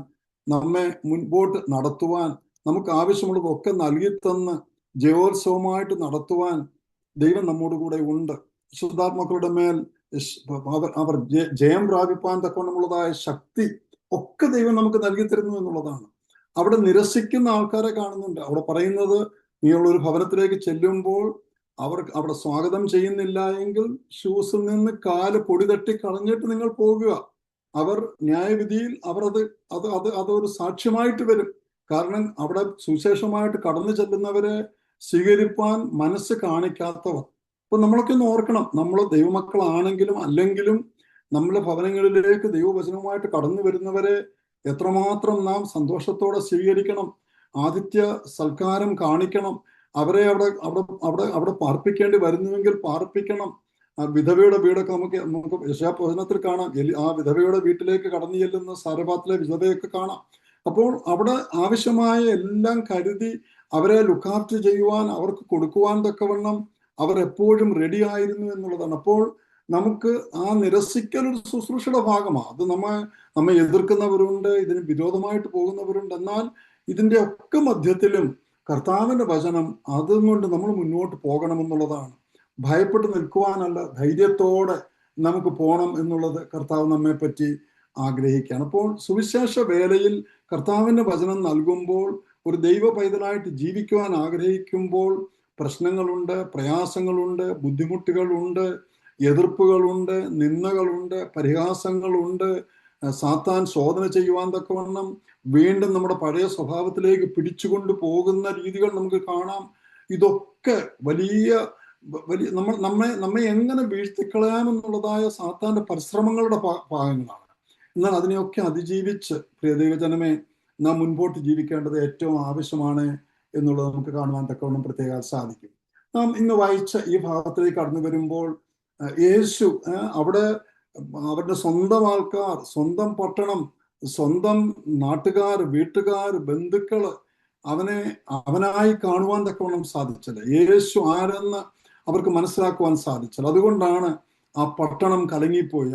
നമ്മെ മുൻപോട്ട് നടത്തുവാൻ, നമുക്ക് ആവശ്യമുള്ളതൊക്കെ നൽകി തന്ന് ജയോത്സവമായിട്ട് നടത്തുവാൻ ദൈവം നമ്മോട് കൂടെ ഉണ്ട്. ശുദ്ധാത്മാക്കളുടെ മേൽ അവർ ജയം പ്രാപിപ്പാൻ തക്കവണ്ണമുള്ളതായ ശക്തി ഒക്കെ ദൈവം നമുക്ക് നൽകി തരുന്നു എന്നുള്ളതാണ്. അവിടെ നിരസിക്കുന്ന ആൾക്കാരെ കാണുന്നുണ്ട്. അവിടെ പറയുന്നത്, നീയുള്ളൊരു ഭവനത്തിലേക്ക് ചെല്ലുമ്പോൾ അവിടെ സ്വാഗതം ചെയ്യുന്നില്ല എങ്കിൽ ഷൂസിൽ നിന്ന് കാല് പൊടി തട്ടി കളഞ്ഞിട്ട് നിങ്ങൾ പോകുക. അവർ ന്യായവിധിയിൽ അതൊരു സാക്ഷ്യമായിട്ട് വരും. കാരണം അവിടെ സുവിശേഷമായിട്ട് കടന്നു ചെല്ലുന്നവരെ സ്വീകരിപ്പാൻ മനസ്സ് കാണിക്കാത്തവർ. അപ്പൊ നമ്മളൊക്കെ ഒന്ന് ഓർക്കണം, നമ്മൾ ദൈവമക്കളാണെങ്കിലും അല്ലെങ്കിലും നമ്മുടെ ഭവനങ്ങളിലേക്ക് ദൈവവചനവുമായിട്ട് കടന്നു വരുന്നവരെ എത്രമാത്രം നാം സന്തോഷത്തോടെ സ്വീകരിക്കണം, ആതിഥ്യ സൽക്കാരം കാണിക്കണം. അവരെ അവിടെ പാർപ്പിക്കേണ്ടി വരുന്നുവെങ്കിൽ പാർപ്പിക്കണം. വിധവയുടെ വീടൊക്കെ നമുക്ക് യശയാപ്രവചനത്തിൽ കാണാം. ആ വിധവയുടെ വീട്ടിലേക്ക് കടന്നു ചെല്ലുന്ന സാരഭാത്തിലെ വിധവയൊക്കെ കാണാം. അപ്പോൾ അവിടെ ആവശ്യമായ എല്ലാം കരുതി അവരെ ലുക്കാഫ്റ്റ് ചെയ്യുവാൻ, അവർക്ക് കൊടുക്കുവാൻ തക്കവണ്ണം അവർ എപ്പോഴും റെഡി ആയിരുന്നു എന്നുള്ളതാണ്. അപ്പോൾ നമുക്ക് ആ നിരസിക്കൽ ഒരു ശുശ്രൂഷയുടെ ഭാഗമാണ്. അത് നമ്മെ എതിർക്കുന്നവരുണ്ട്, ഇതിന് വിരോധമായിട്ട് പോകുന്നവരുണ്ട്. എന്നാൽ ഇതിന്റെ ഒക്കെ മധ്യത്തിലും കർത്താവിന്റെ വചനം അതുകൊണ്ട് നമ്മൾ മുന്നോട്ട് പോകണമെന്നുള്ളതാണ്. ഭയപ്പെട്ട് നിൽക്കുവാനല്ല, ധൈര്യത്തോടെ നമുക്ക് പോകണം എന്നുള്ളത് കർത്താവ് നമ്മെ പറ്റി ആഗ്രഹിക്കുകയാണ്. അപ്പോൾ സുവിശേഷ വേലയിൽ കർത്താവിന്റെ വചനം നൽകുമ്പോൾ, ഒരു ദൈവ പൈതലായിട്ട് ജീവിക്കുവാൻ ആഗ്രഹിക്കുമ്പോൾ പ്രശ്നങ്ങളുണ്ട്, പ്രയാസങ്ങളുണ്ട്, ബുദ്ധിമുട്ടുകളുണ്ട്, എതിർപ്പുകളുണ്ട്, നിന്ദകളുണ്ട്, പരിഹാസങ്ങളുണ്ട്. സാത്താൻ ശോധന ചെയ്യുവാൻ തക്കവണ്ണം വീണ്ടും നമ്മുടെ പഴയ സ്വഭാവത്തിലേക്ക് പിടിച്ചുകൊണ്ട് പോകുന്ന രീതികൾ നമുക്ക് കാണാം. ഇതൊക്കെ വലിയ നമ്മെ എങ്ങനെ വീഴ്ത്തിക്കളയാമെന്നുള്ളതായ സാത്താന്റെ പരിശ്രമങ്ങളുടെ ഭാഗങ്ങളാണ്. എന്നാൽ അതിനെയൊക്കെ അതിജീവിച്ച് പ്രിയ ദൈവജനമേ, നാം മുൻപോട്ട് ജീവിക്കേണ്ടത് ഏറ്റവും ആവശ്യമാണ് എന്നുള്ളത് നമുക്ക് കാണുവാൻ തക്കവണ്ണം പ്രത്യേകം സാധിക്കും. നാം ഇന്ന് വായിച്ച ഈ ഭാഗത്തിലേക്ക് കടന്നു വരുമ്പോൾ യേശു അവിടെ അവരുടെ സ്വന്തം ആൾക്കാർ, സ്വന്തം പട്ടണം, സ്വന്തം നാട്ടുകാർ, വീട്ടുകാർ, ബന്ധുക്കള് അവനായി കാണുവാൻ തക്കവണ്ണം സാധിച്ചില്ല. യേശു ആരെന്ന് അവർക്ക് മനസ്സിലാക്കുവാൻ സാധിച്ചില്ല. അതുകൊണ്ടാണ് ആ പട്ടണം കലങ്ങിപ്പോയി.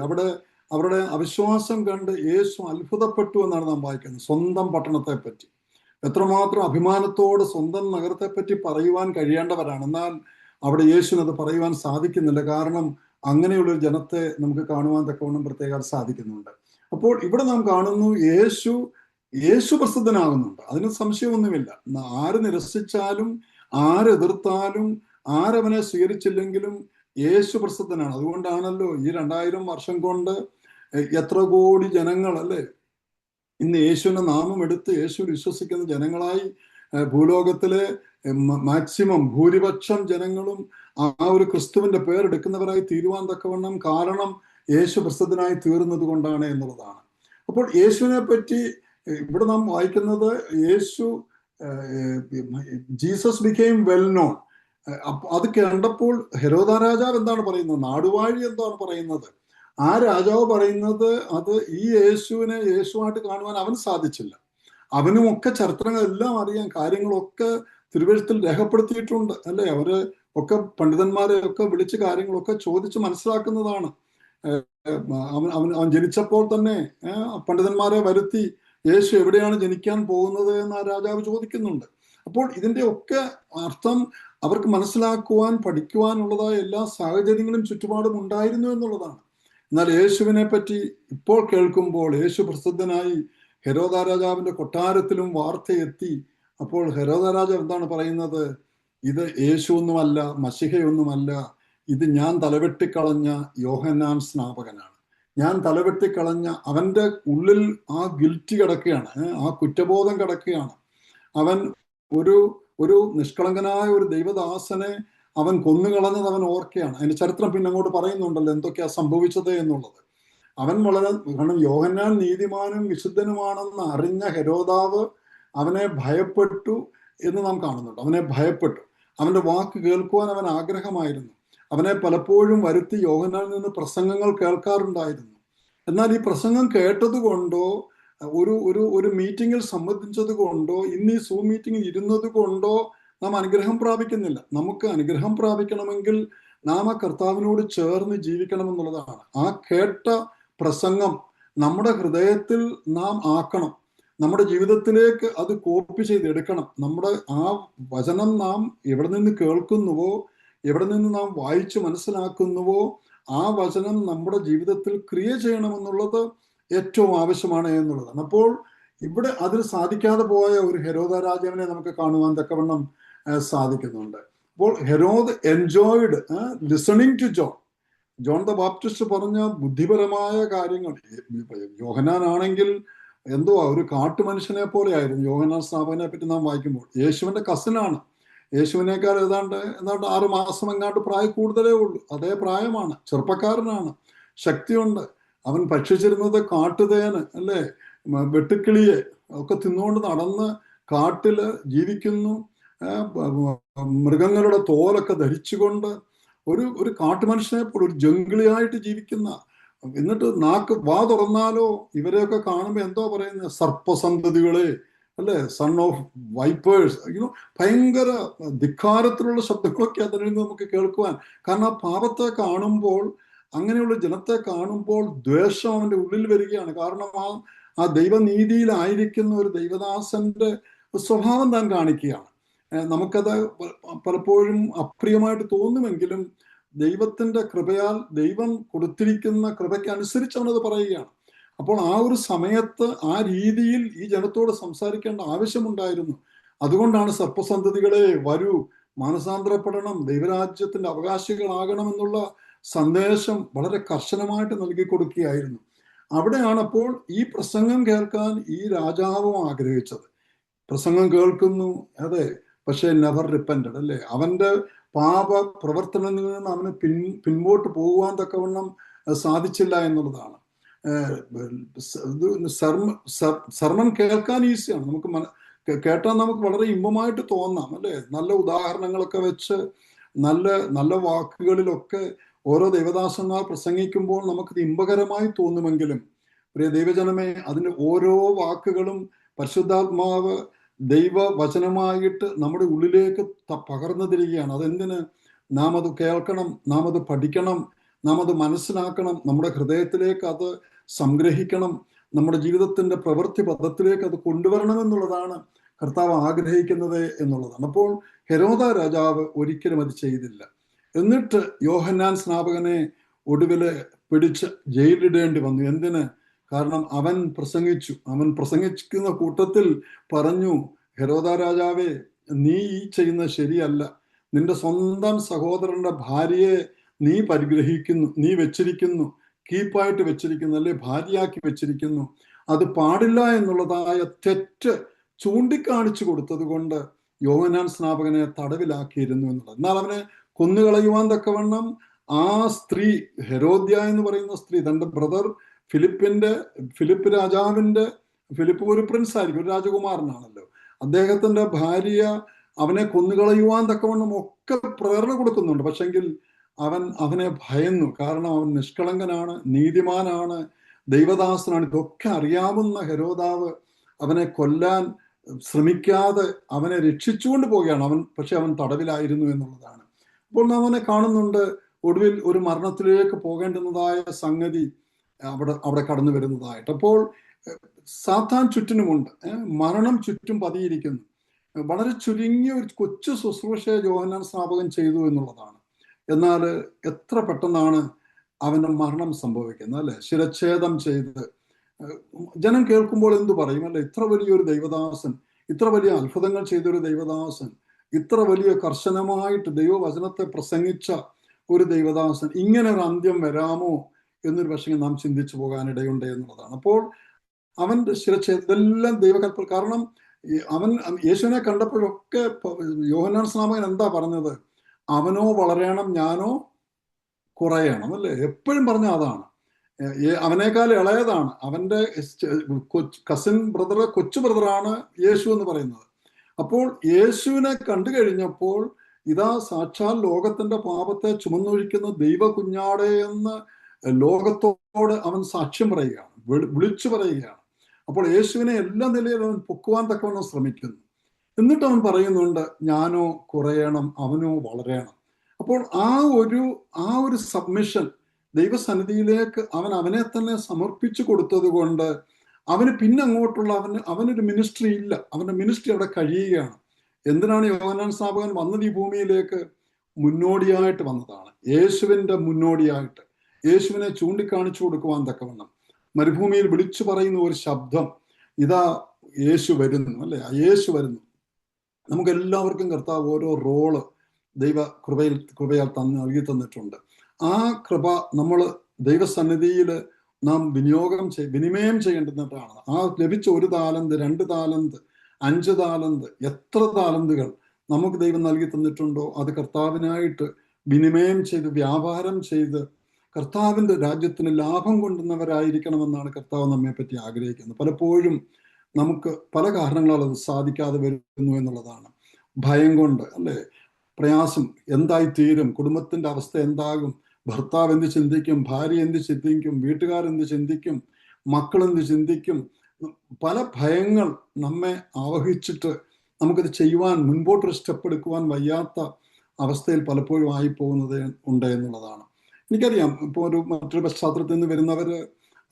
അവരുടെ അവിശ്വാസം കണ്ട് യേശു അത്ഭുതപ്പെട്ടു എന്നാണ് നാം വായിക്കുന്നത്. സ്വന്തം പട്ടണത്തെ പറ്റി എത്രമാത്രം അഭിമാനത്തോട് സ്വന്തം നഗരത്തെ പറ്റി പറയുവാൻ കഴിയേണ്ടവരാണ്. എന്നാൽ അവിടെ യേശുവിനത് പറയുവാൻ സാധിക്കുന്നില്ല. കാരണം അങ്ങനെയുള്ളൊരു ജനത്തെ നമുക്ക് കാണുവാൻ തക്കവണ്ണം പ്രത്യേകം സാധിക്കുന്നുണ്ട്. അപ്പോൾ ഇവിടെ നാം കാണുന്നു യേശു പ്രസിദ്ധനാകുന്നുണ്ട്, അതിന് സംശയമൊന്നുമില്ല. ആര് നിരസിച്ചാലും ആരെതിർത്താലും ആരവനെ സ്വീകരിച്ചില്ലെങ്കിലും യേശു പ്രസിദ്ധനാണ്. അതുകൊണ്ടാണല്ലോ ഈ 2000 വർഷം കൊണ്ട് എത്ര കോടി ജനങ്ങൾ അല്ലേ ഇന്ന് യേശുവിന്റെ നാമം എടുത്ത് യേശു വിശ്വസിക്കുന്ന ജനങ്ങളായി ഭൂലോകത്തിലെ മാക്സിമം ഭൂരിപക്ഷം ജനങ്ങളും ആ ഒരു ക്രിസ്തുവിന്റെ പേരെടുക്കുന്നവരായി തീരുവാൻ തക്കവണ്ണം കാരണം യേശു പ്രസിദ്ധനായി തീർന്നത് കൊണ്ടാണ് എന്നുള്ളതാണ്. അപ്പോൾ യേശുവിനെ പറ്റി ഇവിടെ നാം വായിക്കുന്നത് ജീസസ് ബിക്കെയിം വെൽ നോൺ. അത് കണ്ടപ്പോൾ ഹെരോദാ രാജാവ് എന്താണ് പറയുന്നത്? നാടുവാഴി എന്താണ് പറയുന്നത്? ആ രാജാവ് പറയുന്നത് അത് ഈ യേശുവിനെ യേശുവായിട്ട് കാണുവാൻ അവന് സാധിച്ചില്ല. അവനുമൊക്കെ ചരിത്രങ്ങളെല്ലാം അറിയാം, കാര്യങ്ങളൊക്കെ തിരുവെഴുത്തിൽ രേഖപ്പെടുത്തിയിട്ടുണ്ട് അല്ലെ. അവര് ഒക്കെ പണ്ഡിതന്മാരെ ഒക്കെ വിളിച്ച് കാര്യങ്ങളൊക്കെ ചോദിച്ച് മനസ്സിലാക്കുന്നതാണ്. അവൻ ജനിച്ചപ്പോൾ തന്നെ പണ്ഡിതന്മാരെ വരുത്തി യേശു എവിടെയാണ് ജനിക്കാൻ പോകുന്നത് എന്ന് ആ രാജാവ് ചോദിക്കുന്നുണ്ട്. അപ്പോൾ ഇതിന്റെ ഒക്കെ അർത്ഥം അവർക്ക് മനസ്സിലാക്കുവാൻ പഠിക്കുവാനുള്ളതായ എല്ലാ സാഹചര്യങ്ങളും ചുറ്റുപാടും ഉണ്ടായിരുന്നു എന്നുള്ളതാണ്. എന്നാൽ യേശുവിനെ പറ്റി ഇപ്പോൾ കേൾക്കുമ്പോൾ യേശു പ്രസിദ്ധനായി ഹെരോദാ രാജാവിന്റെ കൊട്ടാരത്തിലും വാർത്തയെത്തി. അപ്പോൾ ഹെരോദാ രാജാവ് എന്താണ് പറയുന്നത്? ഇത് യേശു ഒന്നുമല്ല, മശിഹയൊന്നുമല്ല, ഇത് ഞാൻ തലവെട്ടിക്കളഞ്ഞ യോഹന്നാൻ സ്നാപകനാണ്. ഞാൻ തലവെട്ടിക്കളഞ്ഞ, അവന്റെ ഉള്ളിൽ ആ ഗിൽറ്റി കിടക്കുകയാണ്, ആ കുറ്റബോധം കിടക്കുകയാണ്. അവൻ ഒരു നിഷ്കളങ്കനായ ഒരു ദൈവദാസനെ അവൻ കൊന്നുകളഞ്ഞത് അവൻ ഓർക്കുകയാണ്. അതിന്റെ ചരിത്രം പിന്നെ അങ്ങോട്ട് പറയുന്നുണ്ടല്ലോ എന്തൊക്കെയാ സംഭവിച്ചത് എന്നുള്ളത്. അവൻ കാരണം യോഹന്നാൻ നീതിമാനും വിശുദ്ധനുമാണെന്ന് അറിഞ്ഞ ഹെരോദാവ് അവനെ ഭയപ്പെട്ടു എന്ന് നാം കാണുന്നുണ്ട്. അവനെ ഭയപ്പെട്ടു, അവന്റെ വാക്ക് കേൾക്കുവാൻ അവൻ ആഗ്രഹമായിരുന്നു. അവനെ പലപ്പോഴും വരുത്തി യോഹന്നാനിൽ നിന്ന് പ്രസംഗങ്ങൾ കേൾക്കാറുണ്ടായിരുന്നു. എന്നാൽ ഈ പ്രസംഗം കേട്ടത് കൊണ്ടോ ഒരു മീറ്റിങ്ങിൽ സംബന്ധിച്ചത് കൊണ്ടോ ഇന്ന് ഈ സൂം മീറ്റിങ്ങിൽ ഇരുന്നത് കൊണ്ടോ നാം അനുഗ്രഹം പ്രാപിക്കുന്നില്ല. നമുക്ക് അനുഗ്രഹം പ്രാപിക്കണമെങ്കിൽ നാം ആ കർത്താവിനോട് ചേർന്ന് ജീവിക്കണമെന്നുള്ളതാണ്. ആ കേട്ട പ്രസംഗം നമ്മുടെ ഹൃദയത്തിൽ നാം ആക്കണം, നമ്മുടെ ജീവിതത്തിലേക്ക് അത് കോപ്പി ചെയ്തെടുക്കണം. നമ്മുടെ ആ വചനം നാം എവിടെ നിന്ന് കേൾക്കുന്നുവോ, എവിടെ നിന്ന് നാം വായിച്ച് മനസ്സിലാക്കുന്നുവോ, ആ വചനം നമ്മുടെ ജീവിതത്തിൽ ക്രിയ ചെയ്യണമെന്നുള്ളത് ഏറ്റവും ആവശ്യമാണ് എന്നുള്ളതാണ്. അപ്പോൾ ഇവിടെ അതിൽ സാധിക്കാതെ പോയ ഒരു ഹെരോദാ രാജാവിനെ നമുക്ക് കാണുവാൻ തക്കവണ്ണം സാധിക്കുന്നുണ്ട്. അപ്പോൾ Herod enjoyed listening to John the Baptist പറഞ്ഞ ബുദ്ധിപരമായ കാര്യങ്ങൾ. യോഹന്നാൻ ആണെങ്കിൽ എന്തുവാ, ഒരു കാട്ടുമനുഷ്യനെ പോലെ ആയിരുന്നു. യോഹന്നാൻ സ്നാപകനെ പറ്റി നാം വായിക്കുമ്പോൾ യേശുവിന്റെ കസിനാണ്. യേശുവിനേക്കാൾ ഏതാണ്ട് 6 മാസം എങ്ങാണ്ട് പ്രായം കൂടുതലേ ഉള്ളൂ. അതേ പ്രായമാണ്, ചെറുപ്പക്കാരനാണ്, ശക്തിയുണ്ട്. അവൻ ഭക്ഷിച്ചിരുന്നത് കാട്ടുതേന് അല്ലേ, വെട്ടുക്കിളിയെ ഒക്കെ തിന്നുകൊണ്ട് നടന്ന് കാട്ടില് ജീവിക്കുന്നു. മൃഗങ്ങളുടെ തോലൊക്കെ ധരിച്ചുകൊണ്ട് ഒരു കാട്ടുമനുഷ്യനെ പോലെ ഒരു ജംഗിളിയായിട്ട് ജീവിക്കുന്ന, എന്നിട്ട് വാ തുറന്നാലോ ഇവരെയൊക്കെ കാണുമ്പോൾ എന്തോ പറയുന്നത്, സർപ്പസന്തതികളെ അല്ലെ, സൺ ഓഫ് വൈപ്പേഴ്സ്, ഭയങ്കര ധിക്കാരത്തിലുള്ള ശബ്ദങ്ങളൊക്കെ അതിൽ നിന്ന് നമുക്ക് കേൾക്കുവാൻ. കാരണം ആ പാപത്തെ കാണുമ്പോൾ, അങ്ങനെയുള്ള ജനത്തെ കാണുമ്പോൾ ദ്വേഷം അവന്റെ ഉള്ളിൽ വരികയാണ്. കാരണം ആ ദൈവനീതിയിലായിരിക്കുന്ന ഒരു ദൈവദാസന്റെ സ്വഭാവം താൻ കാണിക്കുകയാണ്. നമുക്കത് പലപ്പോഴും അപ്രിയമായിട്ട് തോന്നുമെങ്കിലും ദൈവത്തിന്റെ കൃപയാൽ, ദൈവം കൊടുത്തിരിക്കുന്ന കൃപയ്ക്ക് അനുസരിച്ച് അവനത് പറയുകയാണ്. അപ്പോൾ ആ ഒരു സമയത്ത് ആ രീതിയിൽ ഈ ജനത്തോട് സംസാരിക്കേണ്ട ആവശ്യമുണ്ടായിരുന്നു. അതുകൊണ്ടാണ് സർപ്പസന്തതികളെ വരൂ, മാനസാന്തരപ്പെടണം, ദൈവരാജ്യത്തിന്റെ അവകാശികളാകണമെന്നുള്ള സന്ദേശം വളരെ കർശനമായിട്ട് നൽകി കൊടുക്കുകയായിരുന്നു. അവിടെയാണ് അപ്പോൾ ഈ പ്രസംഗം കേൾക്കാൻ ഈ രാജാവും ആഗ്രഹിച്ചത്. പ്രസംഗം കേൾക്കുന്നു, അതെ, പക്ഷെ നെവർ റിപ്പന്റഡ് അല്ലേ. അവന്റെ പാപ പ്രവർത്തനങ്ങളിൽ നിന്ന് അവന് പിൻപോട്ട് പോകുവാൻ തക്കവണ്ണം സാധിച്ചില്ല എന്നുള്ളതാണ്. സർമൺ കേൾക്കാൻ ഈസിയാണ്, നമുക്ക് കേട്ടാൽ നമുക്ക് വളരെ ഇമ്പമായിട്ട് തോന്നാം അല്ലേ. നല്ല ഉദാഹരണങ്ങളൊക്കെ വെച്ച് നല്ല നല്ല വാക്കുകളിലൊക്കെ ഓരോ ദൈവദാസന്മാർ പ്രസംഗിക്കുമ്പോൾ നമുക്കിത് ഇമ്പകരമായി തോന്നുമെങ്കിലും പ്രിയ ദൈവജനമേ, അതിൻ്റെ ഓരോ വാക്കുകളും പരിശുദ്ധാത്മാവ് ദൈവവചനമായിട്ട് നമ്മുടെ ഉള്ളിലേക്ക് പകർന്നു തരികയാണ്. അതെന്തിന്? നാം അത് കേൾക്കണം, നാം അത് പഠിക്കണം, നാം അത് മനസ്സിലാക്കണം, നമ്മുടെ ഹൃദയത്തിലേക്ക് അത് സംഗ്രഹിക്കണം, നമ്മുടെ ജീവിതത്തിന്റെ പ്രവൃത്തി പദത്തിലേക്ക് അത് കൊണ്ടുവരണമെന്നുള്ളതാണ് കർത്താവ് ആഗ്രഹിക്കുന്നത് എന്നുള്ളതാണ്. അപ്പോൾ ഹെരോദാ രാജാവ് ഒരിക്കലും അത് ചെയ്തില്ല. എന്നിട്ട് യോഹന്നാൻ സ്നാപകനെ ഒടുവില് പിടിച്ച് ജയിലിടേണ്ടി വന്നു. എന്തിന്? കാരണം അവൻ പ്രസംഗിക്കുന്ന കൂട്ടത്തിൽ പറഞ്ഞു, ഹെരോദാ രാജാവേ, നീ ഈ ചെയ്യുന്നത് ശരിയല്ല. നിന്റെ സ്വന്തം സഹോദരന്റെ ഭാര്യയെ നീ പരിഗ്രഹിക്കുന്നു, നീ വെച്ചിരിക്കുന്നു, കീപ്പായിട്ട് വെച്ചിരിക്കുന്നു, അല്ലെ ഭാര്യയാക്കി വെച്ചിരിക്കുന്നു. അത് പാടില്ല എന്നുള്ളതായ തെറ്റ് ചൂണ്ടിക്കാണിച്ചു കൊടുത്തത് കൊണ്ട് യോഹന്നാൻ സ്നാപകനെ തടവിലാക്കിയിരുന്നു എന്നുള്ളത്. എന്നാൽ അവനെ കൊന്നുകളയുവാൻ തക്കവണ്ണം ആ സ്ത്രീ, ഹെരോദ്യ എന്ന് പറയുന്ന സ്ത്രീ, തൻ്റെ ബ്രദർ ഫിലിപ്പ് രാജാവിൻ്റെ, ഫിലിപ്പ് ഒരു പ്രിൻസ് ആയിരിക്കും, ഒരു രാജകുമാരനാണല്ലോ, അദ്ദേഹത്തിന്റെ ഭാര്യ അവനെ കൊന്നുകളയുവാൻ തക്കവണ്ണം ഒക്കെ പ്രേരണ കൊടുക്കുന്നുണ്ട്. പക്ഷെങ്കിൽ അവനെ ഭയന്നു. കാരണം അവൻ നിഷ്കളങ്കനാണ്, നീതിമാനാണ്, ദൈവദാസനാണ്. ഇതൊക്കെ അറിയാവുന്ന ഹെരോദാവ് അവനെ കൊല്ലാൻ ശ്രമിക്കാതെ അവനെ രക്ഷിച്ചുകൊണ്ട് പോവുകയാണ്. പക്ഷെ അവൻ തടവിലായിരുന്നു എന്നുള്ളതാണ്. അപ്പോൾ നാം അവനെ കാണുന്നുണ്ട്. ഒടുവിൽ ഒരു മരണത്തിലേക്ക് പോകേണ്ടുന്നതായ സംഗതി അവിടെ കടന്നു വരുന്നതായിട്ട്. അപ്പോൾ സാത്താൻ ചുറ്റിനുമുണ്ട്, മരണം ചുറ്റും പതിയിരിക്കുന്നു. വളരെ ചുരുങ്ങിയ ഒരു കൊച്ചു ശുശ്രൂഷയെ യോഹന്നാൻ സ്നാപകൻ ചെയ്തു എന്നുള്ളതാണ്. എന്നാൽ എത്ര പെട്ടെന്നാണ് അവന്റെ മരണം സംഭവിക്കുന്നത്, അല്ലെ? ശിരച്ഛേദം ചെയ്ത് ജനം കേൾക്കുമ്പോൾ എന്തു പറയും, അല്ലെ? ഇത്ര വലിയൊരു ദൈവദാസൻ, ഇത്ര വലിയ അത്ഭുതങ്ങൾ ചെയ്തൊരു ദൈവദാസൻ, ഇത്ര വലിയ കർശനമായിട്ട് ദൈവവചനത്തെ പ്രസംഗിച്ച ഒരു ദൈവദാസൻ, ഇങ്ങനെ ഒരു അന്ത്യം വരാമോ എന്നൊരു പക്ഷേ നാം ചിന്തിച്ചു പോകാനിടയുണ്ട് എന്നുള്ളതാണ്. അപ്പോൾ അവന്റെ ശിരച്ഛേദം, ഇതെല്ലാം ദൈവകൽപ്പന. കാരണം അവൻ യേശുവിനെ കണ്ടപ്പോഴൊക്കെ യോഹന്നാൻ സ്നാപകൻ എന്താ പറഞ്ഞത്? അവനോ വളരണം, ഞാനോ കുറയണം, അല്ലേ? എപ്പോഴും പറഞ്ഞ അതാണ്. അവനേക്കാൾ ഇളയതാണ്, അവന്റെ കസിൻ ബ്രദർ, കൊച്ചു ബ്രദറാണ് യേശു എന്ന് പറയുന്നത്. അപ്പോൾ യേശുവിനെ കണ്ടു കഴിഞ്ഞപ്പോൾ ഇതാ സാക്ഷാൽ ലോകത്തിന്റെ പാപത്തെ ചുമന്നൊഴിക്കുന്ന ദൈവ കുഞ്ഞാടെ എന്ന് ലോകത്തോട് അവൻ സാക്ഷ്യം പറയുകയാണ്, വിളിച്ചു പറയുകയാണ്. അപ്പോൾ യേശുവിനെ എല്ലാ നിലയിലും അവൻ പൊക്കുവാൻ തക്കവണ്ണം ശ്രമിക്കുന്നു. എന്നിട്ട് അവൻ പറയുന്നുണ്ട്, ഞാനോ കുറയണം, അവനോ വളരണം. അപ്പോൾ ആ ഒരു സബ്മിഷൻ ദൈവസന്നിധിയിലേക്ക് അവനെ തന്നെ സമർപ്പിച്ചു കൊടുത്തത് കൊണ്ട് അവന് പിന്നെ അങ്ങോട്ടുള്ള അവനൊരു മിനിസ്ട്രി ഇല്ല. അവന്റെ മിനിസ്ട്രി അവിടെ കഴിയുകയാണ്. എന്തിനാണ് യോഹന്നാൻ സ്നാപകൻ വന്നത് ഈ ഭൂമിയിലേക്ക്? മുന്നോടിയായിട്ട് വന്നതാണ്, യേശുവിന്റെ മുന്നോടിയായിട്ട്, യേശുവിനെ ചൂണ്ടിക്കാണിച്ചു കൊടുക്കുവാൻ തക്കവണ്ണം. മരുഭൂമിയിൽ വിളിച്ചു പറയുന്ന ഒരു ശബ്ദം, ഇതാ യേശു വരുന്നു, അല്ലെ? യേശു വരുന്നു. നമുക്ക് എല്ലാവർക്കും കർത്താവ് ഓരോ റോള് ദൈവ കൃപയാൽ നൽകി തന്നിട്ടുണ്ട്. ആ കൃപ നമ്മൾ ദൈവസന്നിധിയിൽ നാം വിനിമയം ചെയ്യേണ്ടതാണ്. ആ ലഭിച്ച 1 താലന്ത്, 2 താലന്ത്, 5 താലന്ത്, എത്ര താലന്തുകൾ നമുക്ക് ദൈവം നൽകി തന്നിട്ടുണ്ടോ അത് കർത്താവിനായിട്ട് വിനിമയം ചെയ്ത്, വ്യാപാരം ചെയ്ത് കർത്താവിൻ്റെ രാജ്യത്തിന് ലാഭം കൊണ്ടുവന്നവരായിരിക്കണമെന്നാണ് കർത്താവ് നമ്മെ പറ്റി ആഗ്രഹിക്കുന്നത്. പലപ്പോഴും നമുക്ക് പല കാരണങ്ങളാൽ അത് സാധിക്കാതെ വരുന്നു എന്നുള്ളതാണ്. ഭയം കൊണ്ട്, അല്ലേ? പ്രയാസം എന്തായിത്തീരും, കുടുംബത്തിന്റെ അവസ്ഥ എന്താകും, ഭർത്താവ് എന്ത് ചിന്തിക്കും, ഭാര്യ എന്ത് ചിന്തിക്കും, വീട്ടുകാരെന്ത് ചിന്തിക്കും, മക്കളെന്ത് ചിന്തിക്കും, പല ഭയങ്ങൾ നമ്മെ ആവഹിച്ചിട്ട് നമുക്കത് ചെയ്യുവാൻ, മുൻപോട്ടൊരു സ്റ്റെപ്പ് എടുക്കുവാൻ വയ്യാത്ത അവസ്ഥയിൽ പലപ്പോഴും ആയിപ്പോകുന്നത് ഉണ്ട് എന്നുള്ളതാണ്. എനിക്കറിയാം, ഇപ്പോൾ മറ്റൊരു പശ്ചാത്തലത്തിൽ നിന്ന് വരുന്നവര്,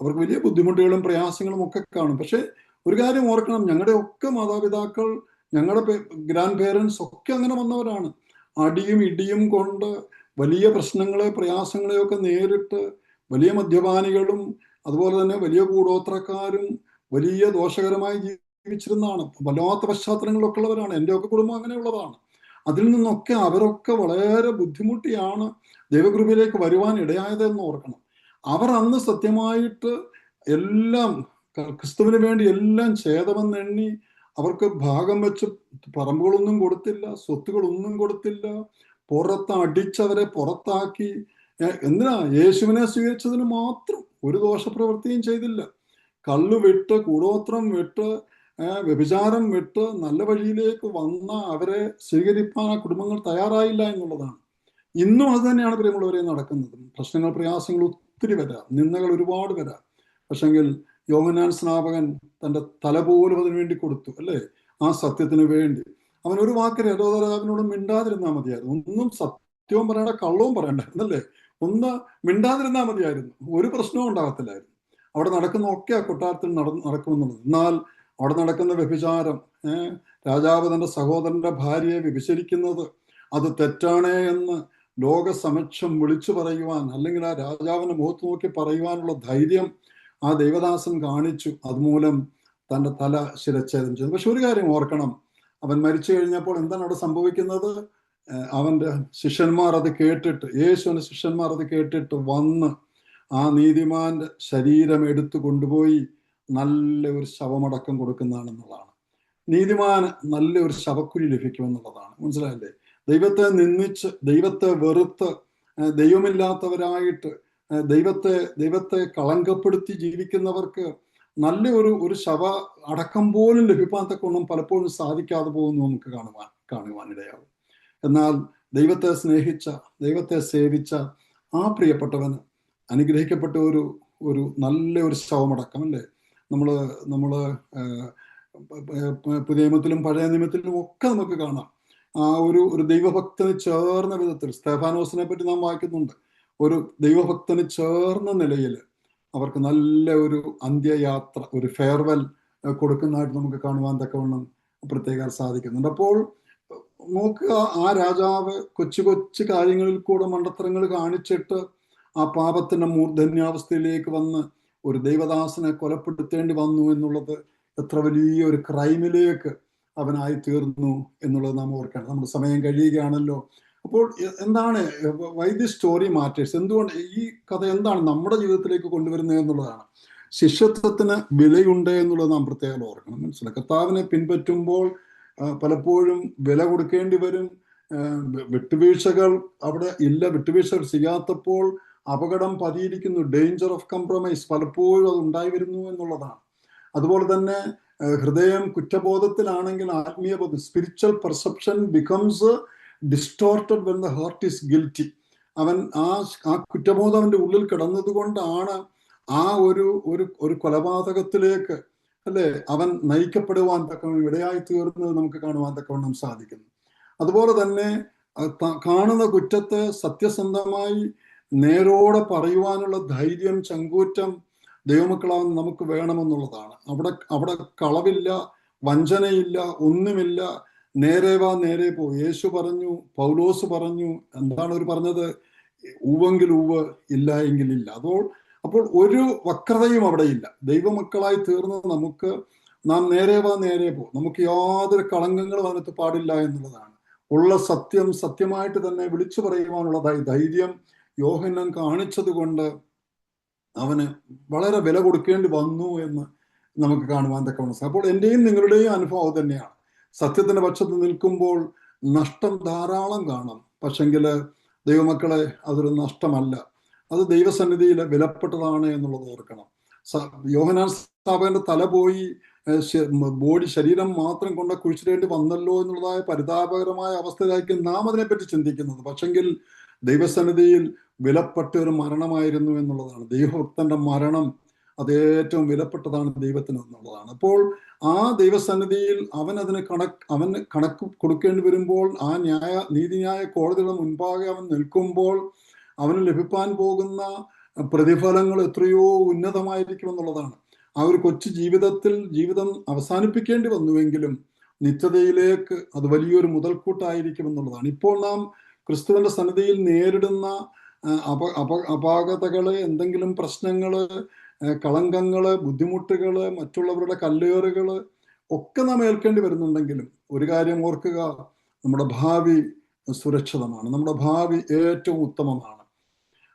അവർക്ക് വലിയ ബുദ്ധിമുട്ടുകളും പ്രയാസങ്ങളും ഒക്കെ കാണും. പക്ഷെ ഒരു കാര്യം ഓർക്കണം, ഞങ്ങളുടെ ഒക്കെ മാതാപിതാക്കൾ, ഞങ്ങളുടെ ഗ്രാൻഡ് പേരൻസ് ഒക്കെ അങ്ങനെ വന്നവരാണ്. അടിയും ഇടിയും കൊണ്ട് വലിയ പ്രശ്നങ്ങളെ, പ്രയാസങ്ങളെയൊക്കെ നേരിട്ട് വലിയ മദ്യപാനികളും അതുപോലെ തന്നെ വലിയ കൂടോത്രക്കാരും വലിയ ദോഷകരമായി ജീവിച്ചിരുന്നതാണ്. വല്ലാത്ത പശ്ചാത്തലങ്ങളൊക്കെ ഉള്ളവരാണ്. എൻ്റെയൊക്കെ കുടുംബം അങ്ങനെയുള്ളതാണ്. അതിൽ നിന്നൊക്കെ അവരൊക്കെ വളരെ ബുദ്ധിമുട്ടിയാണ് ദൈവകൃപയിലേക്ക് വരുവാൻ ഇടയായതെന്ന് ഓർക്കണം. അവർ അന്ന് സത്യമായിട്ട് എല്ലാം ക്രിസ്തുവിന് വേണ്ടി എല്ലാം ഛേദമെന്നെണ്ണി അവർക്ക് ഭാഗം വെച്ച് പറമ്പുകളൊന്നും കൊടുത്തില്ല, സ്വത്തുകളൊന്നും കൊടുത്തില്ല, അടിച്ചവരെ പുറത്താക്കി. എന്തിനാ? യേശുവിനെ സ്വീകരിച്ചതിന് മാത്രം. ഒരു ദോഷപ്രവൃത്തിയും ചെയ്തില്ല. കള്ളു വിട്ട്, കൂടോത്രം വിട്ട്, വ്യഭിചാരം വിട്ട് നല്ല വഴിയിലേക്ക് വന്ന അവരെ സ്വീകരിപ്പാൻ ആ കുടുംബങ്ങൾ തയ്യാറായില്ല എന്നുള്ളതാണ്. ഇന്നും അത് തന്നെയാണ് പ്രിയമുള്ളവരെ നടക്കുന്നത്. പ്രശ്നങ്ങൾ, പ്രയാസങ്ങൾ ഒത്തിരി വരാം, നിന്ദകൾ ഒരുപാട് വരാം. പക്ഷെങ്കിൽ യോഹന്നാൻ സ്നാപകൻ തൻ്റെ തല പോലും അതിനു വേണ്ടി കൊടുത്തു, അല്ലേ? ആ സത്യത്തിന് വേണ്ടി. അവൻ ഒരു വാക്ക് ഹെരോദാ രാജാവിനോട് മിണ്ടാതിരുന്നാൽ മതിയായിരുന്നു. ഒന്നും സത്യവും പറയണ്ട, കള്ളവും പറയണ്ടായിരുന്നു, അല്ലേ? ഒന്ന് മിണ്ടാതിരുന്നാൽ മതിയായിരുന്നു, ഒരു പ്രശ്നവും ഉണ്ടാകത്തില്ലായിരുന്നു. അവിടെ നടക്കുന്ന ഒക്കെ ആ കൊട്ടാരത്തിൽ നടക്കുമെന്നുള്ളത്. എന്നാൽ അവിടെ നടക്കുന്ന വ്യഭിചാരം, രാജാവ് തൻ്റെ സഹോദരന്റെ ഭാര്യയെ വ്യഭിചരിക്കുന്നത് അത് തെറ്റാണ് എന്ന് ലോകസമക്ഷം വിളിച്ചു പറയുവാൻ, അല്ലെങ്കിൽ ആ രാജാവിന്റെ മുഖത്ത് നോക്കി പറയുവാനുള്ള ധൈര്യം ആ ദൈവദാസൻ കാണിച്ചു. അതുമൂലം തൻ്റെ തല ശിരച്ഛേദം ചെയ്തു. പക്ഷെ ഒരു കാര്യം ഓർക്കണം, അവൻ മരിച്ചു കഴിഞ്ഞപ്പോൾ എന്താണ് അവിടെ സംഭവിക്കുന്നത്? അവൻ്റെ ശിഷ്യന്മാർ അത് കേട്ടിട്ട്, യേശുവിൻ്റെ ശിഷ്യന്മാർ അത് കേട്ടിട്ട് വന്ന് ആ നീതിമാന്റെ ശരീരം എടുത്തു കൊണ്ടുപോയി നല്ല ഒരു ശവമടക്കം കൊടുക്കുന്നതാണെന്നുള്ളതാണ്. നീതിമാന് നല്ല ഒരു ശവക്കുഴി ലഭിക്കുമെന്നുള്ളതാണ്. മനസ്സിലായില്ലേ? ദൈവത്തെ നിന്ദിച്ച്, ദൈവത്തെ വെറുത്ത്, ദൈവമില്ലാത്തവരായിട്ട് ദൈവത്തെ കളങ്കപ്പെടുത്തി ജീവിക്കുന്നവർക്ക് നല്ല ഒരു ശവ അടക്കം പോലും ലഭിക്കാൻ തക്കൊന്നും പലപ്പോഴും സാധിക്കാതെ പോകുന്നു നമുക്ക് കാണുവാനിടയാകും. എന്നാൽ ദൈവത്തെ സ്നേഹിച്ച, ദൈവത്തെ സേവിച്ച ആ പ്രിയപ്പെട്ടവന് അനുഗ്രഹിക്കപ്പെട്ട ഒരു നല്ല ഒരു ശവമടക്കം, അല്ലേ? നമ്മള് പുതിയ നിയമത്തിലും പഴയ നിയമത്തിലും ഒക്കെ നമുക്ക് കാണാം. ആ ഒരു ദൈവഭക്തന് ചേർന്ന വിധത്തിൽ, സ്തെഫാനോസിനെ പറ്റി നാം വായിക്കുന്നുണ്ട്, ഒരു ദൈവഭക്തന് ചേർന്ന നിലയിൽ അവർക്ക് നല്ല ഒരു അന്ത്യയാത്ര, ഒരു ഫെയർവെൽ കൊടുക്കുന്നതായിട്ട് നമുക്ക് കാണുവാൻ തക്കവണ്ണം പ്രത്യേകം സാധിക്കുന്നുണ്ട്. അപ്പോൾ നോക്കുക, ആ രാജാവ് കൊച്ചു കൊച്ചു കാര്യങ്ങളിൽ കൂടെ മണ്ടത്തരങ്ങൾ കാണിച്ചിട്ട് ആ പാപത്തിന്റെ മൂർധന്യാവസ്ഥയിലേക്ക് വന്ന് ഒരു ദൈവദാസനെ കൊലപ്പെടുത്തേണ്ടി വന്നു എന്നുള്ളത് എത്ര വലിയ ഒരു ക്രൈമിലേക്ക് അവനായി തീർന്നു എന്നുള്ളത് നാം ഓർക്കണം. നമ്മുടെ സമയം കഴിയുകയാണല്ലോ. അപ്പോൾ എന്താണ് വൈ ദി സ്റ്റോറി മാറ്റേഴ്സ്? എന്തുകൊണ്ട് ഈ കഥ എന്താണ് നമ്മുടെ ജീവിതത്തിലേക്ക് കൊണ്ടുവരുന്നത് എന്നുള്ളതാണ്. ശിഷ്യത്വത്തിന് വിലയുണ്ട് എന്നുള്ളത് നാം പ്രത്യേകം ഓർക്കണം. മനസ്സിലായി, കർത്താവിനെ പിൻപറ്റുമ്പോൾ പലപ്പോഴും വില കൊടുക്കേണ്ടി വരും. വിട്ടുവീഴ്ചകൾ അവിടെ ഇല്ല, വിട്ടുവീഴ്ചകൾ ചെയ്യാത്തപ്പോൾ അപകടം പതിയിരിക്കുന്നു. ഡേഞ്ചർ ഓഫ് കോംപ്രമൈസ് പലപ്പോഴും അത് ഉണ്ടായി വരുന്നു എന്നുള്ളതാണ്. അതുപോലെ തന്നെ ഹൃദയം കുറ്റബോധത്തിലാണെങ്കിൽ ആത്മീയബോധം, spiritual perception becomes distorted when the heart is guilty. അവൻ ആ കുറ്റബോധം അവൻ്റെ ഉള്ളിൽ കിടന്നത് കൊണ്ടാണ് ആ ഒരു കൊലപാതകത്തിലേക്ക്, അല്ലേ, അവൻ നയിക്കപ്പെടുവാൻ തക്കവണ്ണം ഇടയായി തീർന്നത് നമുക്ക് കാണുവാൻ തക്കവണ്ണം സാധിക്കുന്നു. അതുപോലെ തന്നെ കാണുന്ന കുറ്റത്തെ സത്യസന്ധമായി നേരോടെ പറയുവാനുള്ള ധൈര്യം, ചങ്കൂറ്റം ദൈവമക്കളാവുന്ന നമുക്ക് വേണമെന്നുള്ളതാണ്. അവിടെ കളവില്ല, വഞ്ചനയില്ല, ഒന്നുമില്ല. നേരെ വാ നേരെ പോ. യേശു പറഞ്ഞു, പൗലോസ് പറഞ്ഞു, എന്താണ് അവർ പറഞ്ഞത്? ഉവെങ്കിൽ ഉവ്, ഇല്ല എങ്കിൽ ഇല്ല. അപ്പോൾ ഒരു വക്രതയും അവിടെ ഇല്ല. ദൈവമക്കളായി തീർന്ന് നമുക്ക് നാം നേരെ വാ നേരെ പോ, നമുക്ക് യാതൊരു കളങ്കങ്ങളും അതിനകത്ത് പാടില്ല എന്നുള്ളതാണ്. ഉള്ള സത്യം സത്യമായിട്ട് തന്നെ വിളിച്ചു പറയുവാനുള്ള ധൈര്യം യോഹന്നാൻ കാണിച്ചത് കൊണ്ട് അവന് വളരെ വില കൊടുക്കേണ്ടി വന്നു എന്ന് നമുക്ക് കാണുവാൻ തക്കവണ്ണം. അപ്പോൾ എൻ്റെയും നിങ്ങളുടെയും അനുഭവം തന്നെയാണ്. സത്യത്തിന്റെ പക്ഷത്ത് നിൽക്കുമ്പോൾ നഷ്ടം ധാരാളം കാണാം. പക്ഷെങ്കിൽ ദൈവമക്കളെ, അതൊരു നഷ്ടമല്ല, അത് ദൈവസന്നിധിയിൽ വിലപ്പെട്ടതാണ് എന്നുള്ളത് ഓർക്കണം. യോഹന്നാൻ സ്നാപകന്റെ തല പോയി, ശരീരം മാത്രം കൊണ്ട് കുഴിച്ചിടേണ്ടി വന്നല്ലോ എന്നുള്ളതായ പരിതാപകരമായ അവസ്ഥയിലായിരിക്കും നാം അതിനെപ്പറ്റി ചിന്തിക്കുന്നത്. പക്ഷെങ്കിൽ ദൈവസന്നിധിയിൽ വിലപ്പെട്ട ഒരു മരണമായിരുന്നു എന്നുള്ളതാണ്. ദൈവഭക്തന്റെ മരണം അത് ഏറ്റവും വിലപ്പെട്ടതാണ് ദൈവത്തിന് എന്നുള്ളതാണ്. അപ്പോൾ ആ ദൈവസന്നിധിയിൽ അവന് കണക്ക് കൊടുക്കേണ്ടി വരുമ്പോൾ, ആ നീതിന്യായ കോടതിയുടെ മുൻപാകെ അവൻ നിൽക്കുമ്പോൾ അവന് ലഭിക്കാൻ പോകുന്ന പ്രതിഫലങ്ങൾ എത്രയോ ഉന്നതമായിരിക്കും എന്നുള്ളതാണ്. ആ ഒരു കൊച്ചു ജീവിതം അവസാനിപ്പിക്കേണ്ടി വന്നുവെങ്കിലും നിത്യതയിലേക്ക് അത് വലിയൊരു മുതൽക്കൂട്ടായിരിക്കും എന്നുള്ളതാണ്. ഇപ്പോൾ നാം ക്രിസ്തുവിന്റെ സന്നിധിയിൽ നേരിടുന്ന അപാകതകള്, എന്തെങ്കിലും പ്രശ്നങ്ങള്, കളങ്കങ്ങള്, ബുദ്ധിമുട്ടുകള്, മറ്റുള്ളവരുടെ കല്ലേറുകള് ഒക്കെ നാം ഏൽക്കേണ്ടി വരുന്നുണ്ടെങ്കിലും ഒരു കാര്യം ഓർക്കുക, നമ്മുടെ ഭാവി സുരക്ഷിതമാണ്. നമ്മുടെ ഭാവി ഏറ്റവും ഉത്തമമാണ്.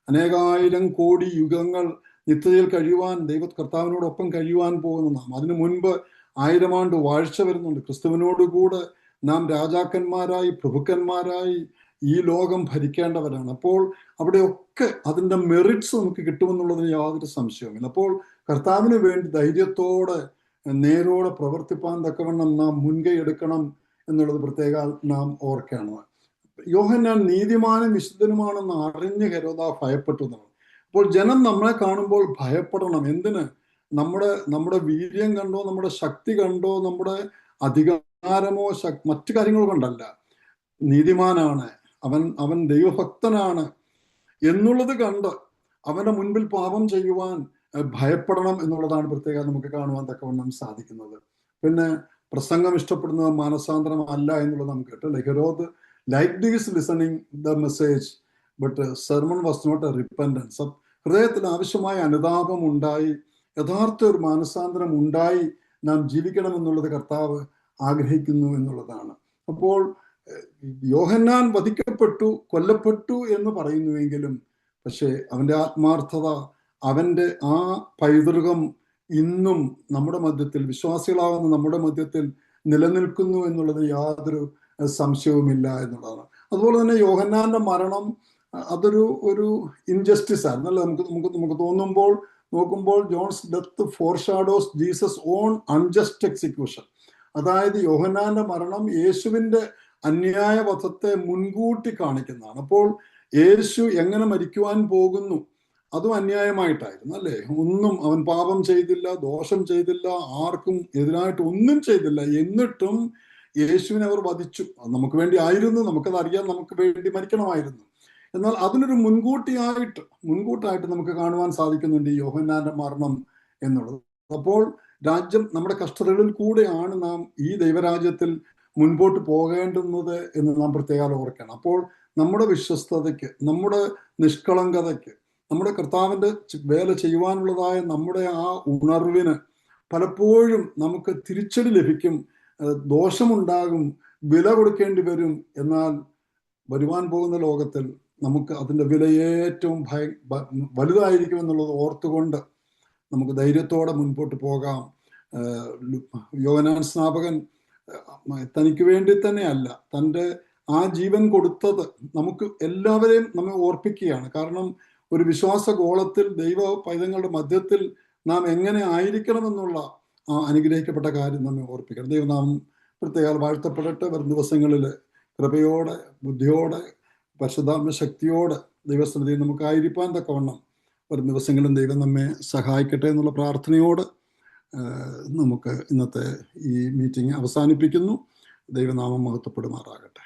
അനേകായിരം കോടി യുഗങ്ങൾ നിത്യതയിൽ കഴിയുവാൻ, കർത്താവിനോടൊപ്പം കഴിയുവാൻ പോകുന്ന നാം, അതിനു മുൻപ് 1000 ആണ്ട് വാഴ്ച വരുന്നുണ്ട്. ക്രിസ്തുവിനോടുകൂടെ നാം രാജാക്കന്മാരായി, പ്രഭുക്കന്മാരായി ഈ ലോകം ഭരിക്കേണ്ടവരാണ്. അപ്പോൾ അവിടെയൊക്കെ അതിൻ്റെ മെറിറ്റ്സ് നമുക്ക് കിട്ടുമെന്നുള്ളതിന് യാതൊരു സംശയവുമില്ല. അപ്പോൾ കർത്താവിന് വേണ്ടി ധൈര്യത്തോടെ നേരോടെ പ്രവർത്തിപ്പാൻ തക്കവണ്ണം നാം മുൻകൈ എടുക്കണം എന്നുള്ളത് പ്രത്യേകം നാം ഓർക്കണം. യോഹന്നാൻ നീതിമാനും വിശുദ്ധനുമാണെന്ന് അറിഞ്ഞ് ഹെരോദാവ് ഭയപ്പെട്ടു എന്നാണ്. അപ്പോൾ ജനം നമ്മളെ കാണുമ്പോൾ ഭയപ്പെടണം. എന്തിന്? നമ്മുടെ വീര്യം കണ്ടോ, നമ്മുടെ ശക്തി കണ്ടോ, നമ്മുടെ അധികാരമോ മറ്റു കാര്യങ്ങൾ കൊണ്ടല്ല. നീതിമാനാണ് അവൻ ദൈവഭക്തനാണ് എന്നുള്ളത് കണ്ട് അവന്റെ മുൻപിൽ പാപം ചെയ്യുവാൻ ഭയപ്പെടണം എന്നുള്ളതാണ് പ്രത്യേകം നമുക്ക് കാണുവാൻ തക്കവണ്ണം സാധിക്കുന്നത്. പിന്നെ പ്രസംഗം ഇഷ്ടപ്പെടുന്നത് മാനസാന്തരം അല്ല എന്നുള്ളത് നമുക്ക് കേട്ടല്ലേ. Herod liked his listening the message but sermon was not a repentance. ഹൃദയത്തിൽ ആവശ്യമായ അനുതാപം ഉണ്ടായി, യഥാർത്ഥ ഒരു മാനസാന്തരം ഉണ്ടായി നാം ജീവിക്കണമെന്നുള്ളത് കർത്താവ് ആഗ്രഹിക്കുന്നു എന്നുള്ളതാണ്. അപ്പോൾ യോഹന്നാൻ വധിക്കപ്പെട്ടു, കൊല്ലപ്പെട്ടു എന്ന് പറയുന്നുവെങ്കിലും പക്ഷേ അവൻ്റെ ആത്മാർത്ഥത, അവൻ്റെ ആ പൈതൃകം ഇന്നും നമ്മുടെ മധ്യത്തിൽ, വിശ്വാസികളാവുന്ന നമ്മുടെ മധ്യത്തിൽ നിലനിൽക്കുന്നു എന്നുള്ളത് യാതൊരു സംശയവുമില്ല എന്നുള്ളതാണ്. അതുപോലെ തന്നെ യോഹന്നാന്റെ മരണം അതൊരു ഇൻജസ്റ്റിസ് ആയിരുന്നല്ലേ. നമുക്ക് നോക്കുമ്പോൾ John's death foreshadows Jesus on unjust execution. അതായത് യോഹന്നാന്റെ മരണം യേശുവിന്റെ അന്യായ വധത്തെ മുൻകൂട്ടി കാണിക്കുന്നതാണ്. അപ്പോൾ യേശു എങ്ങനെ മരിക്കുവാൻ പോകുന്നു അതും അന്യായമായിട്ടായിരുന്നു അല്ലേ. ഒന്നും അവൻ പാപം ചെയ്തില്ല, ദോഷം ചെയ്തില്ല, ആർക്കും എതിരായിട്ട് ഒന്നും ചെയ്തില്ല. എന്നിട്ടും യേശുവിനെ അവർ വധിച്ചു. നമുക്ക് വേണ്ടി ആയിരുന്നു, നമുക്കത് അറിയാം, നമുക്ക് വേണ്ടി മരിക്കണമായിരുന്നു. എന്നാൽ അതിനൊരു മുൻകൂട്ടായിട്ട് നമുക്ക് കാണുവാൻ സാധിക്കുന്നുണ്ട് ഈ യോഹന്നാന്റെ മരണം എന്നുള്ളത്. അപ്പോൾ രാജ്യം നമ്മുടെ കഷ്ടതകളിൽ കൂടെയാണ് നാം ഈ ദൈവരാജ്യത്തിൽ മുൻപോട്ട് പോകേണ്ടുന്നത് എന്ന് നാം പ്രത്യേകം ഓർക്കണം. അപ്പോൾ നമ്മുടെ വിശ്വസ്തതയ്ക്ക്, നമ്മുടെ നിഷ്കളങ്കതയ്ക്ക്, നമ്മുടെ കർത്താവിൻ്റെ വേല ചെയ്യുവാനുള്ളതായ നമ്മുടെ ആ ഉണർവിന് പലപ്പോഴും നമുക്ക് തിരിച്ചടി ലഭിക്കും, ദോഷമുണ്ടാകും, വില കൊടുക്കേണ്ടി വരും. എന്നാൽ വരുവാൻ പോകുന്ന ലോകത്തിൽ നമുക്ക് അതിൻ്റെ വില ഏറ്റവും വലുതായിരിക്കും എന്നുള്ളത് ഓർത്തുകൊണ്ട് നമുക്ക് ധൈര്യത്തോടെ മുൻപോട്ട് പോകാം. യോഹന്നാൻ സ്നാപകൻ തനിക്ക് വേണ്ടി തന്നെയല്ല, തൻ്റെ ആ ജീവൻ കൊടുത്തത് നമുക്ക് എല്ലാവരെയും നമ്മെ ഓർപ്പിക്കുകയാണ്. കാരണം ഒരു വിശ്വാസ ഗോളത്തിൽ ദൈവ പൈതങ്ങളുടെ മധ്യത്തിൽ നാം എങ്ങനെ ആയിരിക്കണമെന്നുള്ള ആ അനുഗ്രഹിക്കപ്പെട്ട കാര്യം നമ്മെ ഓർപ്പിക്കണം. ദൈവനാമം പ്രത്യേകം വാഴ്ത്തപ്പെടട്ടെ. വരും ദിവസങ്ങളിൽ കൃപയോടെ, ബുദ്ധിയോടെ, പരിശുദ്ധാത്മ ശക്തിയോടെ ദൈവസന്നിധിയിൽ നമുക്കായിരിക്കാൻ തക്കവണ്ണം വരും ദിവസങ്ങളും ദൈവം നമ്മെ സഹായിക്കട്ടെ എന്നുള്ള പ്രാർത്ഥനയോട് നമുക്ക് ഇന്നത്തെ ഈ മീറ്റിംഗ് അവസാനിപ്പിക്കുന്നു. ദൈവനാമം മഹത്വപ്പെടുമാറാകട്ടെ.